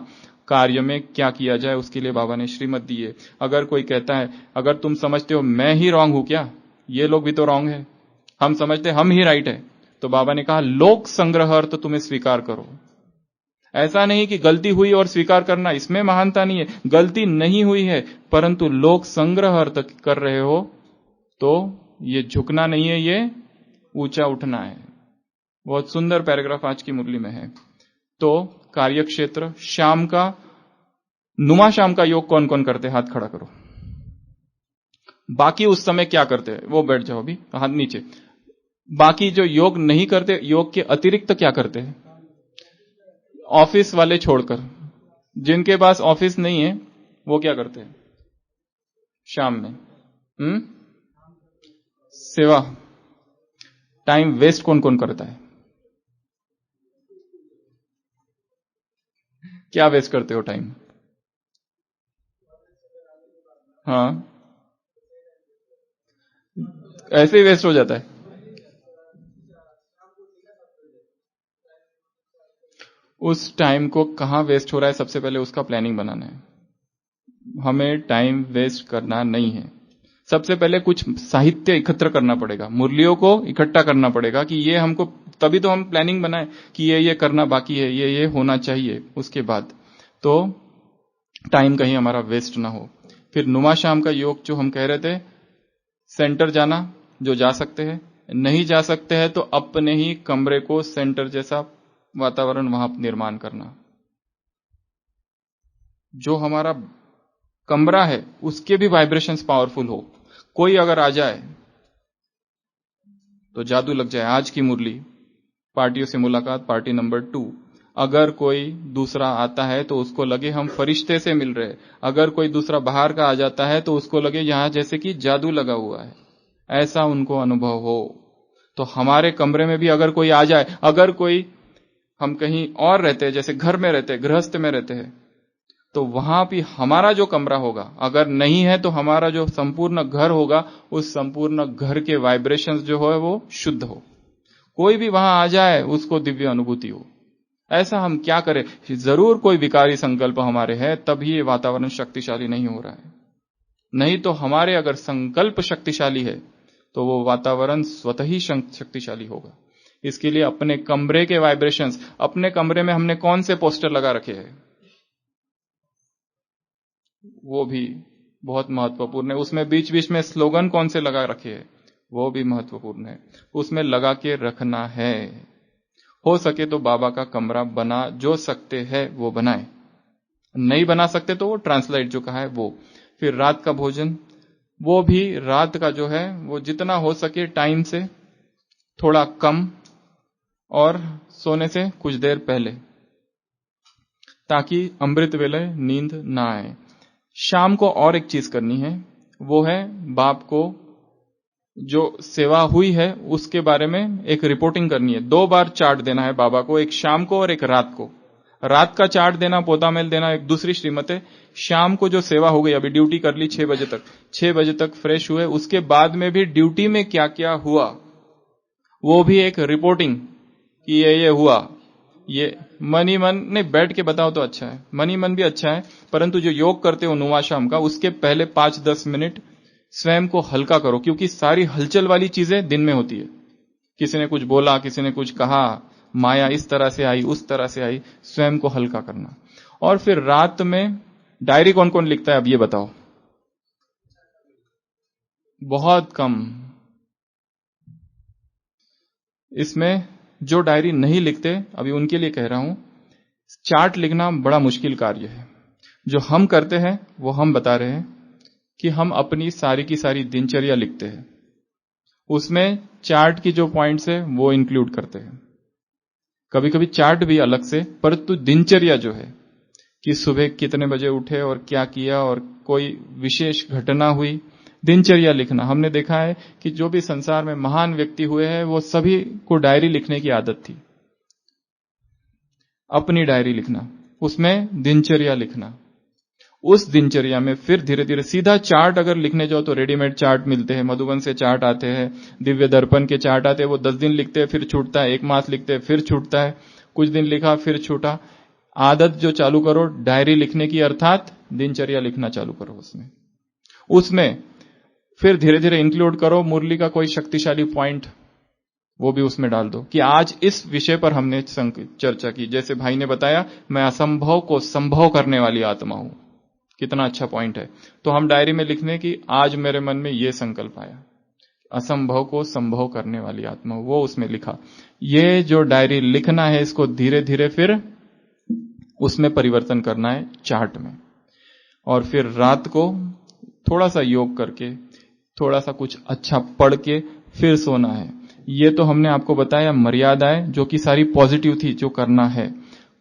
कार्य में क्या किया जाए उसके लिए बाबा ने श्रीमत दी है। अगर कोई कहता है, अगर तुम समझते हो मैं ही रॉन्ग हूं क्या, ये लोग भी तो रॉन्ग है, हम समझते हम ही राइट है, तो बाबा ने कहा लोक संग्रह अर्थ तुम्हें स्वीकार करो। ऐसा नहीं कि गलती हुई और स्वीकार करना, इसमें महानता नहीं है, गलती नहीं हुई है परंतु लोक संग्रह अर्थ कर रहे हो तो ये झुकना नहीं है, ये ऊंचा उठना है। बहुत सुंदर पैराग्राफ आज की मुरली में है। तो कार्यक्षेत्र, शाम का, नुमा शाम का योग कौन कौन करते हैं? हाथ खड़ा करो। बाकी उस समय क्या करते हैं वो बैठ जाओ, अभी हाथ नीचे। बाकी जो योग नहीं करते, योग के अतिरिक्त क्या करते हैं? ऑफिस वाले छोड़कर, जिनके पास ऑफिस नहीं है वो क्या करते हैं शाम में? सेवा। टाइम वेस्ट कौन कौन करता है? क्या वेस्ट करते हो टाइम? हाँ, ऐसे ही वेस्ट हो जाता है। उस टाइम को कहां वेस्ट हो रहा है, सबसे पहले उसका प्लानिंग बनाना है। हमें टाइम वेस्ट करना नहीं है। सबसे पहले कुछ साहित्य एकत्र करना पड़ेगा, मुरलियों को इकट्ठा करना पड़ेगा कि ये हमको, तभी तो हम प्लानिंग बनाए कि ये करना बाकी है, ये होना चाहिए। उसके बाद तो टाइम कहीं हमारा वेस्ट ना हो। फिर नुमा शाम का योग जो हम कह रहे थे, सेंटर जाना, जो जा सकते हैं, नहीं जा सकते हैं तो अपने ही कमरे को सेंटर जैसा वातावरण वहां निर्माण करना। जो हमारा कमरा है उसके भी वाइब्रेशंस पावरफुल हो। कोई अगर आ जाए तो जादू लग जाए। आज की मुरली, पार्टियों से मुलाकात, पार्टी नंबर 2। अगर कोई दूसरा आता है तो उसको लगे हम फरिश्ते से मिल रहे। अगर कोई दूसरा बाहर का आ जाता है तो उसको लगे यहां जैसे कि जादू लगा हुआ है, ऐसा उनको अनुभव हो। तो हमारे कमरे में भी अगर कोई आ जाए, अगर कोई, हम कहीं और रहते हैं, जैसे घर में रहते हैं, गृहस्थ में रहते हैं, तो वहां भी हमारा जो कमरा होगा, अगर नहीं है तो हमारा जो संपूर्ण घर होगा, उस संपूर्ण घर के वाइब्रेशंस जो है वो शुद्ध हो। कोई भी वहां आ जाए उसको दिव्य अनुभूति हो। ऐसा हम क्या करें? जरूर कोई विकारी संकल्प हमारे है, तभी ये वातावरण शक्तिशाली नहीं हो रहा है। नहीं तो हमारे अगर संकल्प शक्तिशाली है तो वो वातावरण स्वतः ही शक्तिशाली होगा। इसके लिए अपने कमरे के वाइब्रेशंस, अपने कमरे में हमने कौन से पोस्टर लगा रखे हैं वो भी बहुत महत्वपूर्ण है। उसमें बीच बीच में स्लोगन कौन से लगा रखे हैं वो भी महत्वपूर्ण है। उसमें लगा के रखना है। हो सके तो बाबा का कमरा बना, जो सकते हैं वो बनाए, नहीं बना सकते तो वो ट्रांसलाइट जो कहा है वो। फिर रात का भोजन, वो भी रात का जो है वो जितना हो सके टाइम से थोड़ा कम और सोने से कुछ देर पहले, ताकि अमृत वेले नींद ना आए। शाम को और एक चीज करनी है, वो है बाप को जो सेवा हुई है उसके बारे में एक रिपोर्टिंग करनी है। 2 बार चार्ट देना है बाबा को, एक शाम को और एक रात को। रात का चार्ट देना, पोता मेल देना एक दूसरी श्रीमत है। शाम को जो सेवा हो गई, अभी ड्यूटी कर ली 6 बजे तक, 6 बजे तक फ्रेश हुए, उसके बाद में भी ड्यूटी में क्या क्या हुआ वो भी एक रिपोर्टिंग कि ये हुआ। ये मन ही मन नहीं, बैठ के बताओ तो अच्छा है, मन ही मन भी अच्छा है, परंतु जो योग करते हो नुमा शाम का, उसके पहले 5-10 मिनट स्वयं को हल्का करो, क्योंकि सारी हलचल वाली चीजें दिन में होती है। किसी ने कुछ बोला, किसी ने कुछ कहा, माया इस तरह से आई, उस तरह से आई, स्वयं को हल्का करना। और फिर रात में डायरी कौन कौन लिखता है अब ये बताओ? बहुत कम। इसमें जो डायरी नहीं लिखते, अभी उनके लिए कह रहा हूं, चार्ट लिखना बड़ा मुश्किल कार्य है। जो हम करते हैं वो हम बता रहे हैं कि हम अपनी सारी की सारी दिनचर्या लिखते हैं, उसमें चार्ट की जो पॉइंट्स है वो इंक्लूड करते हैं। कभी कभी चार्ट भी अलग से, परंतु दिनचर्या जो है कि सुबह कितने बजे उठे और क्या किया और कोई विशेष घटना हुई, दिनचर्या लिखना। हमने देखा है कि जो भी संसार में महान व्यक्ति हुए हैं वो सभी को डायरी लिखने की आदत थी। अपनी डायरी लिखना, उसमें दिनचर्या लिखना, उस दिनचर्या में फिर धीरे धीरे सीधा चार्ट अगर लिखने जाओ तो रेडीमेड चार्ट मिलते हैं, मधुबन से चार्ट आते हैं, दिव्य दर्पण के चार्ट आते हैं, वो 10 दिन लिखते हैं फिर छूटता है, 1 मास लिखते हैं फिर छूटता है, कुछ दिन लिखा फिर छूटा। आदत जो चालू करो डायरी लिखने की, अर्थात दिनचर्या लिखना चालू करो। उसमें फिर धीरे धीरे इंक्लूड करो मुरली का कोई शक्तिशाली पॉइंट, वो भी उसमें डाल दो कि आज इस विषय पर हमने चर्चा की। जैसे भाई ने बताया, मैं असंभव को संभव करने वाली आत्मा हूं। कितना अच्छा पॉइंट है। तो हम डायरी में लिखने कि आज मेरे मन में ये संकल्प आया, असंभव को संभव करने वाली आत्मा, वो उसमें लिखा। ये जो डायरी लिखना है, इसको धीरे धीरे फिर उसमें परिवर्तन करना है चार्ट में। और फिर रात को थोड़ा सा योग करके, थोड़ा सा कुछ अच्छा पढ़ के फिर सोना है। ये तो हमने आपको बताया मर्यादाएं, जो कि सारी पॉजिटिव थी, जो करना है।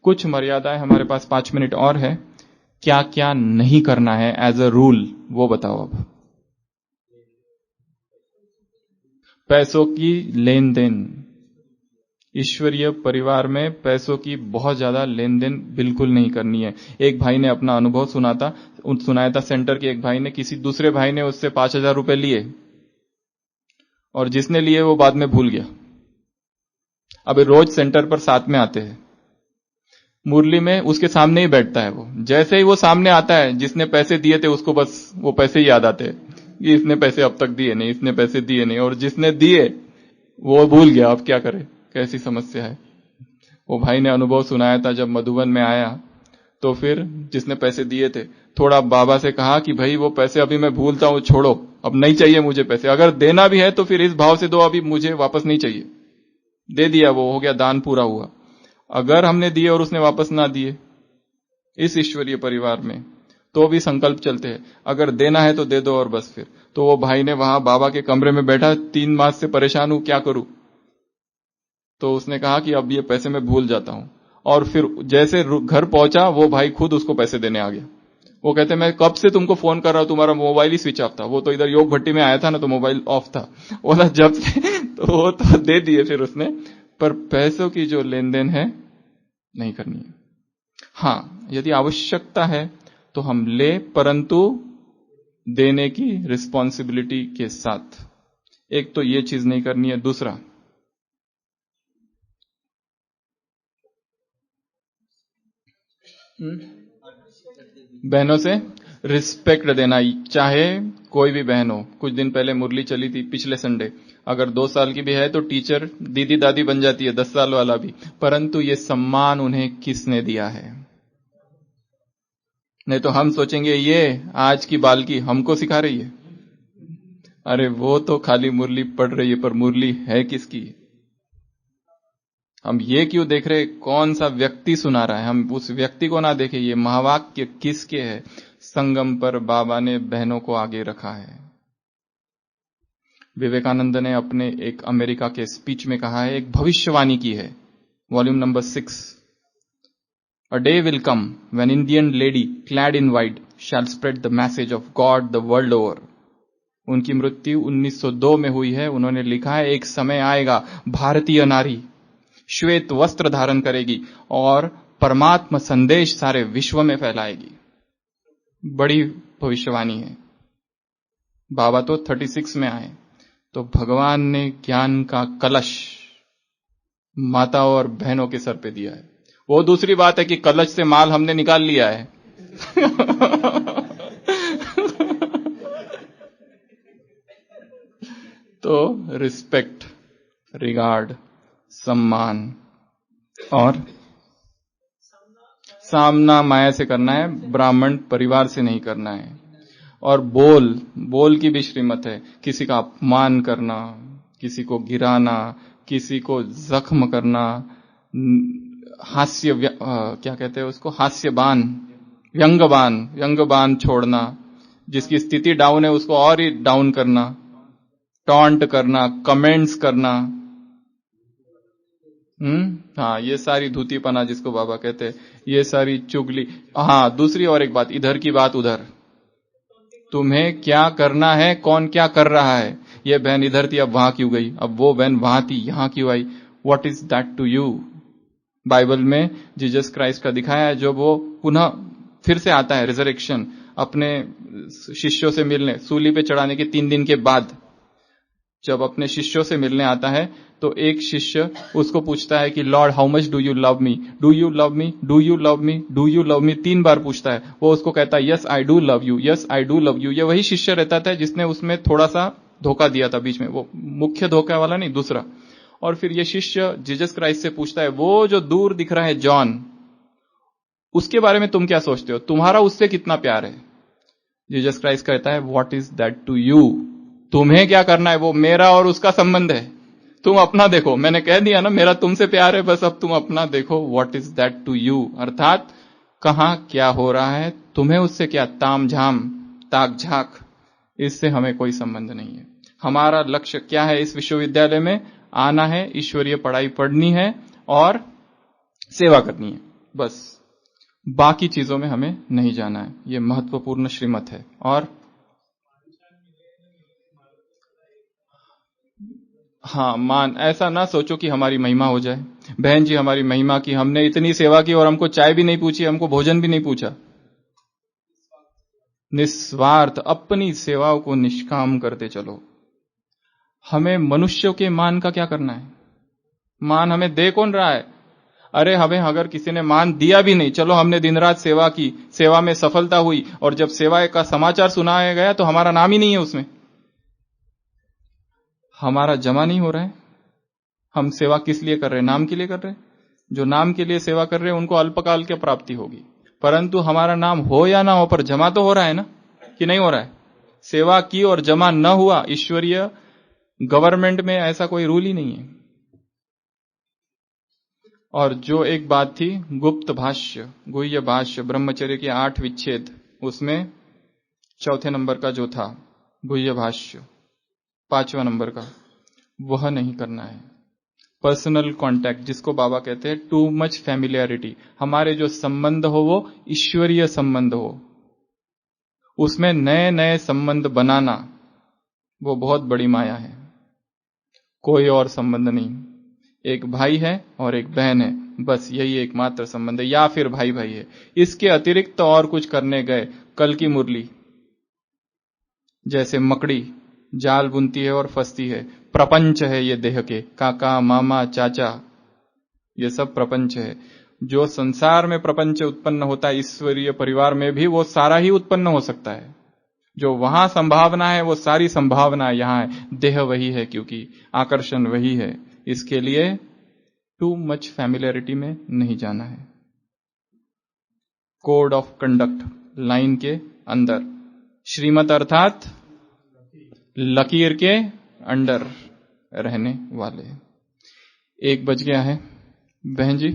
कुछ मर्यादाएं हमारे पास 5 मिनट और है, क्या क्या नहीं करना है एज अ रूल, वो बताओ। अब पैसों की लेन देन, ईश्वरीय परिवार में पैसों की बहुत ज्यादा लेन देन बिल्कुल नहीं करनी है। एक भाई ने अपना अनुभव सुनाया था सेंटर के एक भाई ने, किसी दूसरे भाई ने उससे 5,000 रुपए लिए और जिसने लिए वो बाद में भूल गया। अब रोज सेंटर पर साथ में आते हैं, मुरली में उसके सामने ही बैठता है। वो जैसे ही वो सामने आता है, जिसने पैसे दिए थे उसको बस वो पैसे ही याद आते हैं कि इसने पैसे अब तक दिए नहीं, इसने पैसे दिए नहीं, और जिसने दिए वो भूल गया। अब क्या करे, कैसी समस्या है। वो भाई ने अनुभव सुनाया था, जब मधुबन में आया तो फिर जिसने पैसे दिए थे थोड़ा बाबा से कहा कि भाई वो पैसे अभी मैं भूलता हूं, छोड़ो, अब नहीं चाहिए मुझे पैसे। अगर देना भी है तो फिर इस भाव से दो, अभी मुझे वापस नहीं चाहिए। दे दिया, वो हो गया, दान पूरा हुआ। अगर हमने दिए और उसने वापस ना दिए इस ईश्वरीय परिवार में, तो भी संकल्प चलते हैं, अगर देना है तो दे दो और बस। फिर तो वो भाई ने वहां बाबा के कमरे में बैठा, 3 मास से परेशान हूं, क्या करूं। तो उसने कहा कि अब ये पैसे मैं भूल जाता हूं। और फिर जैसे घर पहुंचा, वो भाई खुद उसको पैसे देने आ गया। वो कहते मैं कब से तुमको फोन कर रहा हूं, तुम्हारा मोबाइल ही स्विच ऑफ था। वो तो इधर योग भट्टी में आया था ना, तो मोबाइल ऑफ था। बोला जब से तो वो तो दे दिए फिर उसने, पर पैसों की जो लेन देन है नहीं करनी है। हाँ, यदि आवश्यकता है तो हम ले, परंतु देने की रिस्पॉन्सिबिलिटी के साथ। एक तो ये चीज नहीं करनी है। दूसरा, बहनों से रिस्पेक्ट देना, चाहे कोई भी बहन हो। कुछ दिन पहले मुरली चली थी, पिछले संडे, अगर 2 साल की भी है तो टीचर दीदी दादी बन जाती है, 10 साल वाला भी। परंतु ये सम्मान उन्हें किसने दिया है। नहीं तो हम सोचेंगे ये आज की बालकी हमको सिखा रही है। अरे वो तो खाली मुरली पढ़ रही है, पर मुरली है किसकी। हम ये क्यों देख रहे कौन सा व्यक्ति सुना रहा है, हम उस व्यक्ति को ना देखें, ये महावाक्य किसके है। संगम पर बाबा ने बहनों को आगे रखा है। विवेकानंद ने अपने एक अमेरिका के स्पीच में कहा है, एक भविष्यवाणी की है, volume number 6, a day will come when Indian lady clad in white shall spread the message of God the world over. उनकी मृत्यु 1902 में हुई है। उन्होंने लिखा है, एक समय आएगा भारतीय नारी श्वेत वस्त्र धारण करेगी और परमात्मा संदेश सारे विश्व में फैलाएगी। बड़ी भविष्यवाणी है। बाबा तो 36 में आए, तो भगवान ने ज्ञान का कलश माताओं और बहनों के सर पे दिया है। वो दूसरी बात है कि कलश से माल हमने निकाल लिया है। तो रिस्पेक्ट, रिगार्ड, सम्मान और सामना माया से करना है, ब्राह्मण परिवार से नहीं करना है। और बोल की भी श्रीमत है, किसी का अपमान करना, किसी को गिराना, किसी को जख्म करना, क्या कहते हैं उसको, हास्यबान, व्यंगबान छोड़ना, जिसकी स्थिति डाउन है उसको और ही डाउन करना, टॉन्ट करना, कमेंट्स करना। हाँ, ये सारी धूतीपना जिसको बाबा कहते हैं, ये सारी चुगली। हाँ, दूसरी और एक बात, इधर की बात उधर, तुम्हें क्या करना है, कौन क्या कर रहा है। ये बहन इधर थी, अब वहां क्यों गई, अब वो बहन वहां थी, यहां क्यों आई, what is that to you. Bible में जीसस क्राइस्ट का दिखाया है, जब वो पुनः फिर से आता है, रिजरेक्शन, अपने शिष्यों से मिलने, सूली पे चढ़ाने के 3 दिन के बाद जब अपने शिष्यों से मिलने आता है, तो एक शिष्य उसको पूछता है कि Lord how much do you love me, do you love me, do you love me, do you love me, 3 बार पूछता है। वो उसको कहता है yes I do love you, yes I do love you. ये वही शिष्य रहता था जिसने उसमें थोड़ा सा धोखा दिया था बीच में, वो मुख्य धोखा वाला नहीं, दूसरा। और फिर ये शिष्य जीसस क्राइस्ट से पूछता है, वो जो दूर दिख रहा है जॉन, उसके बारे में तुम क्या सोचते हो, तुम्हारा उससे कितना प्यार है? जीसस क्राइस्ट कहता है, what is that to you? तुम्हें क्या करना है, वो मेरा और उसका संबंध है, तुम अपना देखो। मैंने कह दिया ना, मेरा तुमसे प्यार है, बस अब तुम अपना देखो। What is that to you, अर्थात कहां क्या हो रहा है, तुम्हें उससे क्या ताम झाम ताक झाक, इससे हमें कोई संबंध नहीं है। हमारा लक्ष्य क्या है इस विश्वविद्यालय में? आना है, ईश्वरीय पढ़ाई पढ़नी है और सेवा करनी है, बस। बाकी चीजों में हमें नहीं जाना है। ये महत्वपूर्ण श्रीमत है। और हाँ, मान ऐसा ना सोचो कि हमारी महिमा हो जाए। बहन जी, हमारी महिमा की, हमने इतनी सेवा की और हमको चाय भी नहीं पूछी, हमको भोजन भी नहीं पूछा। निस्वार्थ अपनी सेवाओं को निष्काम करते चलो। हमें मनुष्यों के मान का क्या करना है? मान हमें दे कौन रहा है? अरे हमें अगर किसी ने मान दिया भी नहीं, चलो हमने दिन रात सेवा की, सेवा में सफलता हुई, और जब सेवा का समाचार सुनाया गया तो हमारा नाम ही नहीं है उसमें, हमारा जमा नहीं हो रहा है। हम सेवा किस लिए कर रहे हैं? नाम के लिए कर रहे हैं। जो नाम के लिए सेवा कर रहे हैं उनको अल्पकाल की प्राप्ति होगी, परंतु हमारा नाम हो या ना हो, पर जमा तो हो रहा है ना, कि नहीं हो रहा है? सेवा की और जमा न हुआ, ईश्वरीय गवर्नमेंट में ऐसा कोई रूल ही नहीं है। और जो एक बात थी, गुप्त भाष्य, गुह्य भाष्य, ब्रह्मचर्य के 8 विच्छेद, उसमें चौथे नंबर का जो था गुह्य भाष्य, 5वां नंबर का, वह नहीं करना है। पर्सनल कांटेक्ट, जिसको बाबा कहते हैं टू मच फैमिलियरिटी, हमारे जो संबंध हो वो ईश्वरीय संबंध हो, उसमें नए नए संबंध बनाना, वो बहुत बड़ी माया है। कोई और संबंध नहीं। एक भाई है और एक बहन है, बस यही एकमात्र संबंध है, या फिर भाई भाई है। इसके अतिरिक्त तो और कुछ करने गए, कल की मुरली जैसे मकड़ी जाल बुनती है और फंसती है, प्रपंच है ये देह के, काका मामा चाचा, ये सब प्रपंच है। जो संसार में प्रपंच उत्पन्न होता है, ईश्वरीय परिवार में भी वो सारा ही उत्पन्न हो सकता है। जो वहां संभावना है वो सारी संभावना यहां है। देह वही है, क्योंकि आकर्षण वही है। इसके लिए टू मच फैमिलियरिटी में नहीं जाना है। कोड ऑफ कंडक्ट, लाइन के अंदर, श्रीमत अर्थात लकीर के अंडर रहने वाले। 1 बज गया है, बहन जी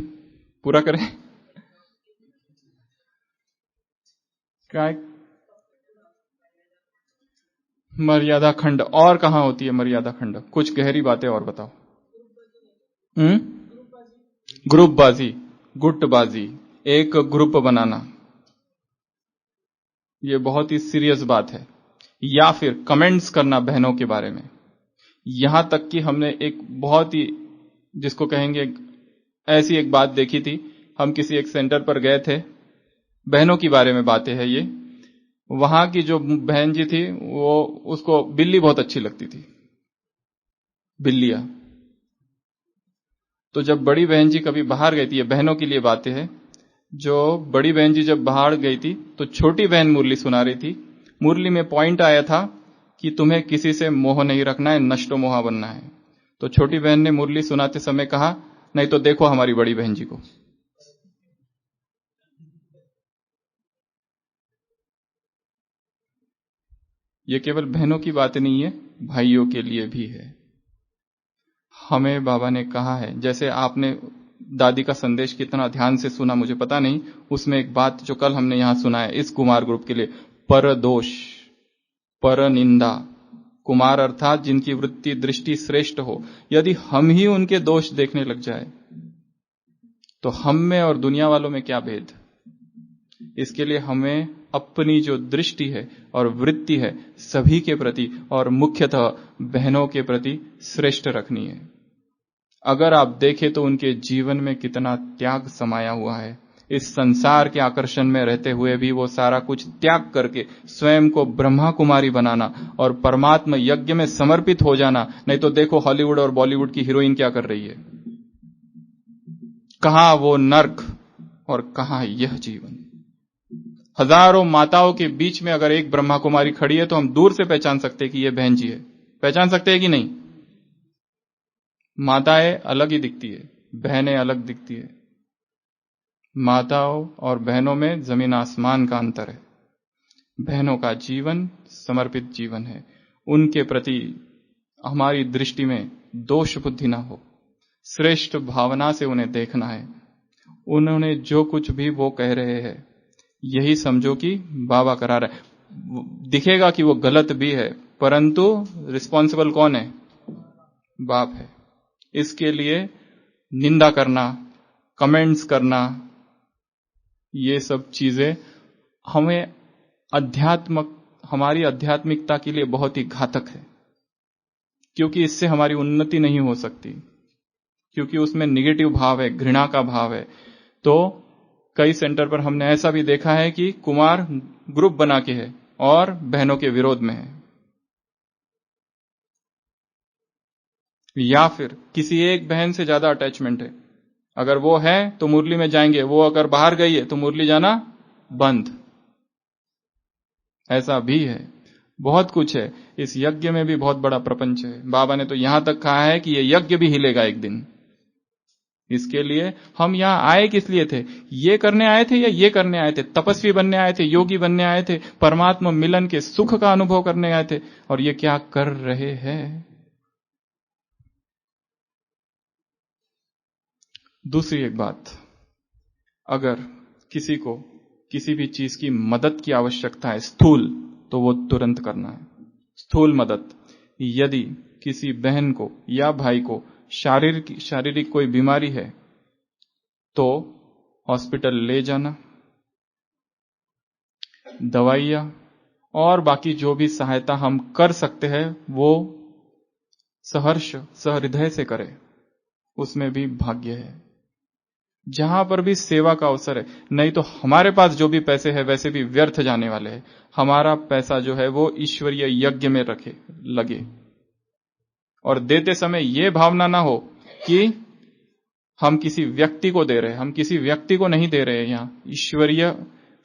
पूरा करें क्या? मर्यादा खंड और कहां होती है मर्यादा खंड? कुछ गहरी बातें और बताओ। ग्रुपबाजी, गुटबाजी, एक ग्रुप बनाना, ये बहुत ही सीरियस बात है। या फिर कमेंट्स करना बहनों के बारे में। यहां तक कि हमने एक बहुत ही, जिसको कहेंगे, ऐसी एक बात देखी थी। हम किसी एक सेंटर पर गए थे, बहनों की बारे में बातें हैं ये। वहां की जो बहन जी थी, वो, उसको बिल्ली बहुत अच्छी लगती थी, बिल्लियां। तो जब बड़ी बहन जी कभी बाहर गई थी, ये बहनों के लिए बातें हैं, जो बड़ी बहन जी जब बाहर गई थी तो छोटी बहन मुरली सुना रही थी। मुरली में पॉइंट आया था कि तुम्हें किसी से मोह नहीं रखना है, नष्टो मोहा बनना है। तो छोटी बहन ने मुरली सुनाते समय कहा, नहीं तो देखो हमारी बड़ी बहन जी को। ये केवल बहनों की बात नहीं है, भाइयों के लिए भी है। हमें बाबा ने कहा है, जैसे आपने दादी का संदेश कितना ध्यान से सुना मुझे पता नहीं, उसमें एक बात जो कल हमने यहां सुना है इस कुमार ग्रुप के लिए, पर दोष, पर निंदा। कुमार अर्थात जिनकी वृत्ति दृष्टि श्रेष्ठ हो। यदि हम ही उनके दोष देखने लग जाए तो हम में और दुनिया वालों में क्या भेद? इसके लिए हमें अपनी जो दृष्टि है और वृत्ति है सभी के प्रति, और मुख्यतः बहनों के प्रति श्रेष्ठ रखनी है। अगर आप देखें तो उनके जीवन में कितना त्याग समाया हुआ है। इस संसार के आकर्षण में रहते हुए भी वो सारा कुछ त्याग करके स्वयं को ब्रह्मा कुमारी बनाना और परमात्मा यज्ञ में समर्पित हो जाना। नहीं तो देखो हॉलीवुड और बॉलीवुड की हीरोइन क्या कर रही है, कहां वो नर्क और कहां यह जीवन। हजारों माताओं के बीच में अगर एक ब्रह्मा कुमारी खड़ी है तो हम दूर से पहचान सकते हैं कि यह बहन जी है। पहचान सकते हैं कि नहीं? माताएं अलग ही दिखती है, बहनें अलग दिखती है। माताओं और बहनों में जमीन आसमान का अंतर है। बहनों का जीवन समर्पित जीवन है, उनके प्रति हमारी दृष्टि में दोष बुद्धि ना हो, श्रेष्ठ भावना से उन्हें देखना है। उन्होंने जो कुछ भी वो कह रहे हैं यही समझो कि बाबा करा रहा है। दिखेगा कि वो गलत भी है, परंतु रिस्पॉन्सिबल कौन है? बाप है। इसके लिए निंदा करना, कमेंट्स करना, ये सब चीजें हमें हमारी आध्यात्मिकता के लिए बहुत ही घातक है, क्योंकि इससे हमारी उन्नति नहीं हो सकती, क्योंकि उसमें निगेटिव भाव है, घृणा का भाव है। तो कई सेंटर पर हमने ऐसा भी देखा है कि कुमार ग्रुप बना के है और बहनों के विरोध में है, या फिर किसी एक बहन से ज्यादा अटैचमेंट है। अगर वो है तो मुरली में जाएंगे, वो अगर बाहर गई है तो मुरली जाना बंद। ऐसा भी है, बहुत कुछ है। इस यज्ञ में भी बहुत बड़ा प्रपंच है। बाबा ने तो यहां तक कहा है कि ये यज्ञ भी हिलेगा एक दिन। इसके लिए हम यहां आए किस लिए थे? ये करने आए थे या ये करने आए थे? तपस्वी बनने आए थे, योगी बनने आए थे, परमात्मा मिलन के सुख का अनुभव करने आए थे? और ये क्या कर रहे हैं? दूसरी एक बात, अगर किसी को किसी भी चीज की मदद की आवश्यकता है स्थूल, तो वो तुरंत करना है। स्थूल मदद, यदि किसी बहन को या भाई को शारीरिक कोई बीमारी है तो हॉस्पिटल ले जाना, दवाइयां और बाकी जो भी सहायता हम कर सकते हैं वो सहर्ष सहृदय से करें, उसमें भी भाग्य है। जहां पर भी सेवा का अवसर है, नहीं तो हमारे पास जो भी पैसे हैं वैसे भी व्यर्थ जाने वाले हैं। हमारा पैसा जो है वो ईश्वरीय यज्ञ में लगे। और देते समय ये भावना ना हो कि हम किसी व्यक्ति को दे रहे हैं। हम किसी व्यक्ति को नहीं दे रहे हैं, यहां ईश्वरीय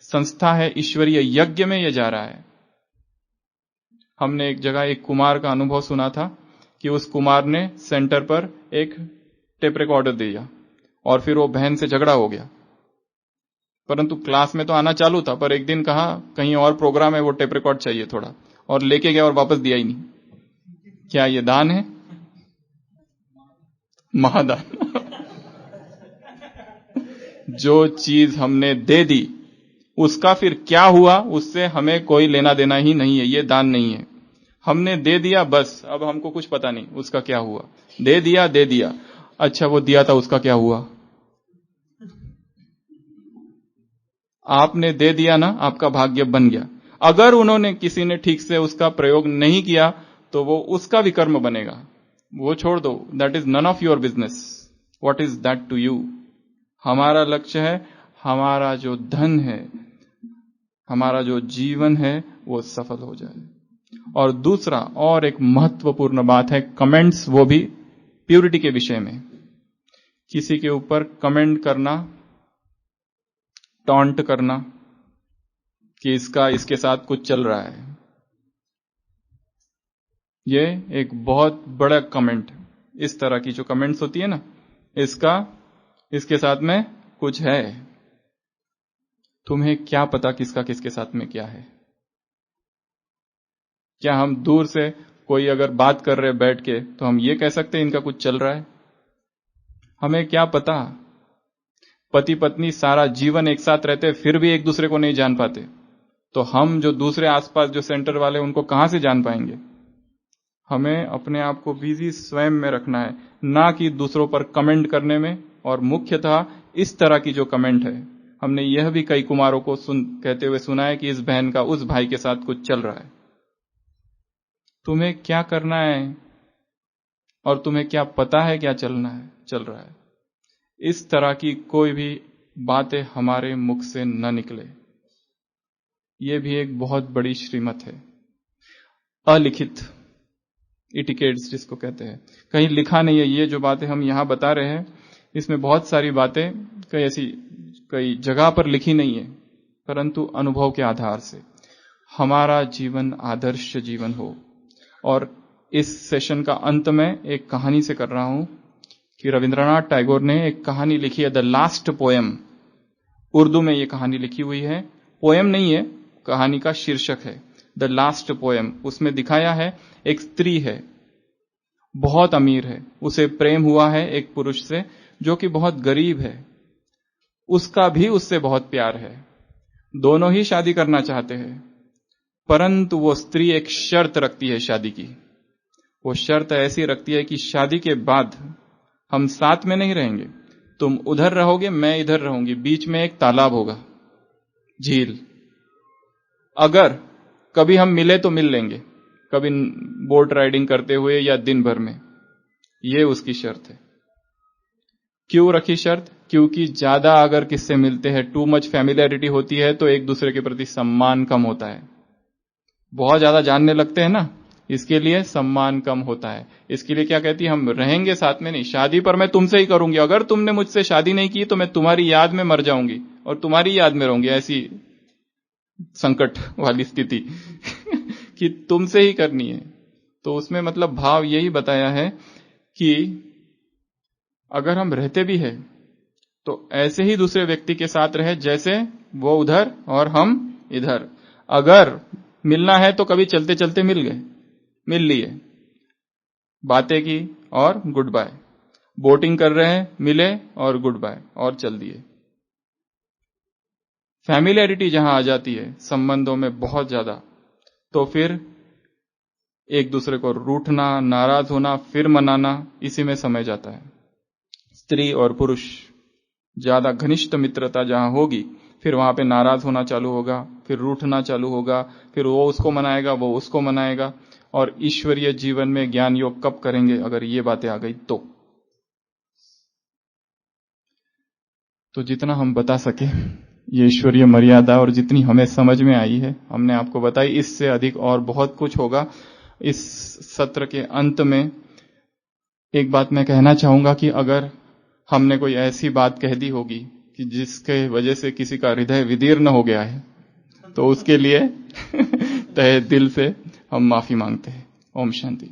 संस्था है, ईश्वरीय यज्ञ में ये जा रहा है। हमने एक जगह एक कुमार का अनुभव सुना था कि उस कुमार ने सेंटर पर एक टेप रिकॉर्डर दिया और फिर वो बहन से झगड़ा हो गया, परंतु क्लास में तो आना चालू था, पर एक दिन कहा कहीं और प्रोग्राम है, वो टेप रिकॉर्ड चाहिए थोड़ा, और लेके गया और वापस दिया ही नहीं। क्या ये दान है? महादान। जो चीज हमने दे दी उसका फिर क्या हुआ उससे हमें कोई लेना देना ही नहीं है, ये दान नहीं है। हमने दे दिया बस, अब हमको कुछ पता नहीं उसका क्या हुआ। दे दिया, अच्छा वो दिया था उसका क्या हुआ? आपने दे दिया ना, आपका भाग्य बन गया। अगर उन्होंने किसी ने ठीक से उसका प्रयोग नहीं किया तो वो उसका विकर्म बनेगा, वो छोड़ दो, that is none of your business. What is that to you? हमारा लक्ष्य है हमारा जो धन है, हमारा जो जीवन है वो सफल हो जाए। और दूसरा और एक महत्वपूर्ण बात है कमेंट्स, वो भी प्यूरिटी के विषय में। किसी के ऊपर कमेंट करना, टॉन्ट करना कि इसके साथ कुछ चल रहा है, ये एक बहुत बड़ा कमेंट। इस तरह की जो कमेंट्स होती है ना, इसके साथ में कुछ है। तुम्हें क्या पता किसके साथ में क्या है? क्या हम दूर से कोई अगर बात कर रहे बैठ के तो हम ये कह सकते हैं इनका कुछ चल रहा है? हमें क्या पता? पति पत्नी सारा जीवन एक साथ रहते फिर भी एक दूसरे को नहीं जान पाते, तो हम जो दूसरे आसपास जो सेंटर वाले उनको कहां से जान पाएंगे? हमें अपने आप को बिजी स्वयं में रखना है, ना कि दूसरों पर कमेंट करने में। और मुख्यतः इस तरह की जो कमेंट है, हमने यह भी कई कुमारों को कहते हुए सुना है कि इस बहन का उस भाई के साथ कुछ चल रहा है। तुम्हें क्या करना है और तुम्हें क्या पता है क्या चल रहा है? इस तरह की कोई भी बातें हमारे मुख से न निकले, ये भी एक बहुत बड़ी श्रीमत है। अलिखित इटिकेट्स जिसको कहते हैं, कहीं लिखा नहीं है। ये जो बातें हम यहां बता रहे हैं इसमें बहुत सारी बातें कई जगह पर लिखी नहीं है, परंतु अनुभव के आधार से हमारा जीवन आदर्श जीवन हो। और इस सेशन का अंत में एक कहानी से कर रहा हूं। कि रविंद्रनाथ टैगोर ने एक कहानी लिखी है, द लास्ट पोएम। उर्दू में ये कहानी लिखी हुई है, पोएम नहीं है, कहानी का शीर्षक है द लास्ट पोएम। उसमें दिखाया है एक स्त्री है, बहुत अमीर है, उसे प्रेम हुआ है एक पुरुष से जो कि बहुत गरीब है, उसका भी उससे बहुत प्यार है, दोनों ही शादी करना चाहते हैं, परंतु वो स्त्री एक शर्त रखती है शादी की। वो शर्त ऐसी रखती है कि शादी के बाद हम साथ में नहीं रहेंगे, तुम उधर रहोगे, मैं इधर रहूंगी, बीच में एक तालाब होगा, झील। अगर कभी हम मिले तो मिल लेंगे, कभी बोट राइडिंग करते हुए या दिन भर में। ये उसकी शर्त है। क्यों रखी शर्त? क्योंकि ज्यादा अगर किससे मिलते हैं, टू मच फैमिलियरिटी होती है, तो एक दूसरे के प्रति सम्मान कम होता है। बहुत ज्यादा जानने लगते हैं ना, इसके लिए सम्मान कम होता है। इसके लिए क्या कहती है, हम रहेंगे साथ में नहीं, शादी पर मैं तुमसे ही करूंगी, अगर तुमने मुझसे शादी नहीं की तो मैं तुम्हारी याद में मर जाऊंगी और तुम्हारी याद में रहूंगी। ऐसी संकट वाली स्थिति कि तुमसे ही करनी है। तो उसमें मतलब भाव यही बताया है कि अगर हम रहते भी हैं तो ऐसे ही दूसरे व्यक्ति के साथ रहे जैसे वो उधर और हम इधर। अगर मिलना है तो कभी चलते चलते मिल गए, मिल लिए, बातें की और गुड बाय। बोटिंग कर रहे हैं, मिले और गुड बाय और चल दिए। फैमिलियरिटी जहां आ जाती है संबंधों में बहुत ज्यादा, तो फिर एक दूसरे को रूठना, नाराज होना, फिर मनाना, इसी में समय जाता है। स्त्री और पुरुष ज्यादा घनिष्ठ मित्रता जहां होगी, फिर वहां पे नाराज होना चालू होगा, फिर रूठना चालू होगा, फिर वो उसको मनाएगा, वो उसको मनाएगा। और ईश्वरीय जीवन में ज्ञान योग कब करेंगे अगर ये बातें आ गई तो जितना हम बता सके ये ईश्वरीय मर्यादा और जितनी हमें समझ में आई है हमने आपको बताई। इससे अधिक और बहुत कुछ होगा। इस सत्र के अंत में एक बात मैं कहना चाहूंगा कि अगर हमने कोई ऐसी बात कह दी होगी कि जिसके वजह से किसी का हृदय विदीर्ण हो गया है, तो उसके लिए तहे दिल से हम माफी मांगते हैं। ओम शांति।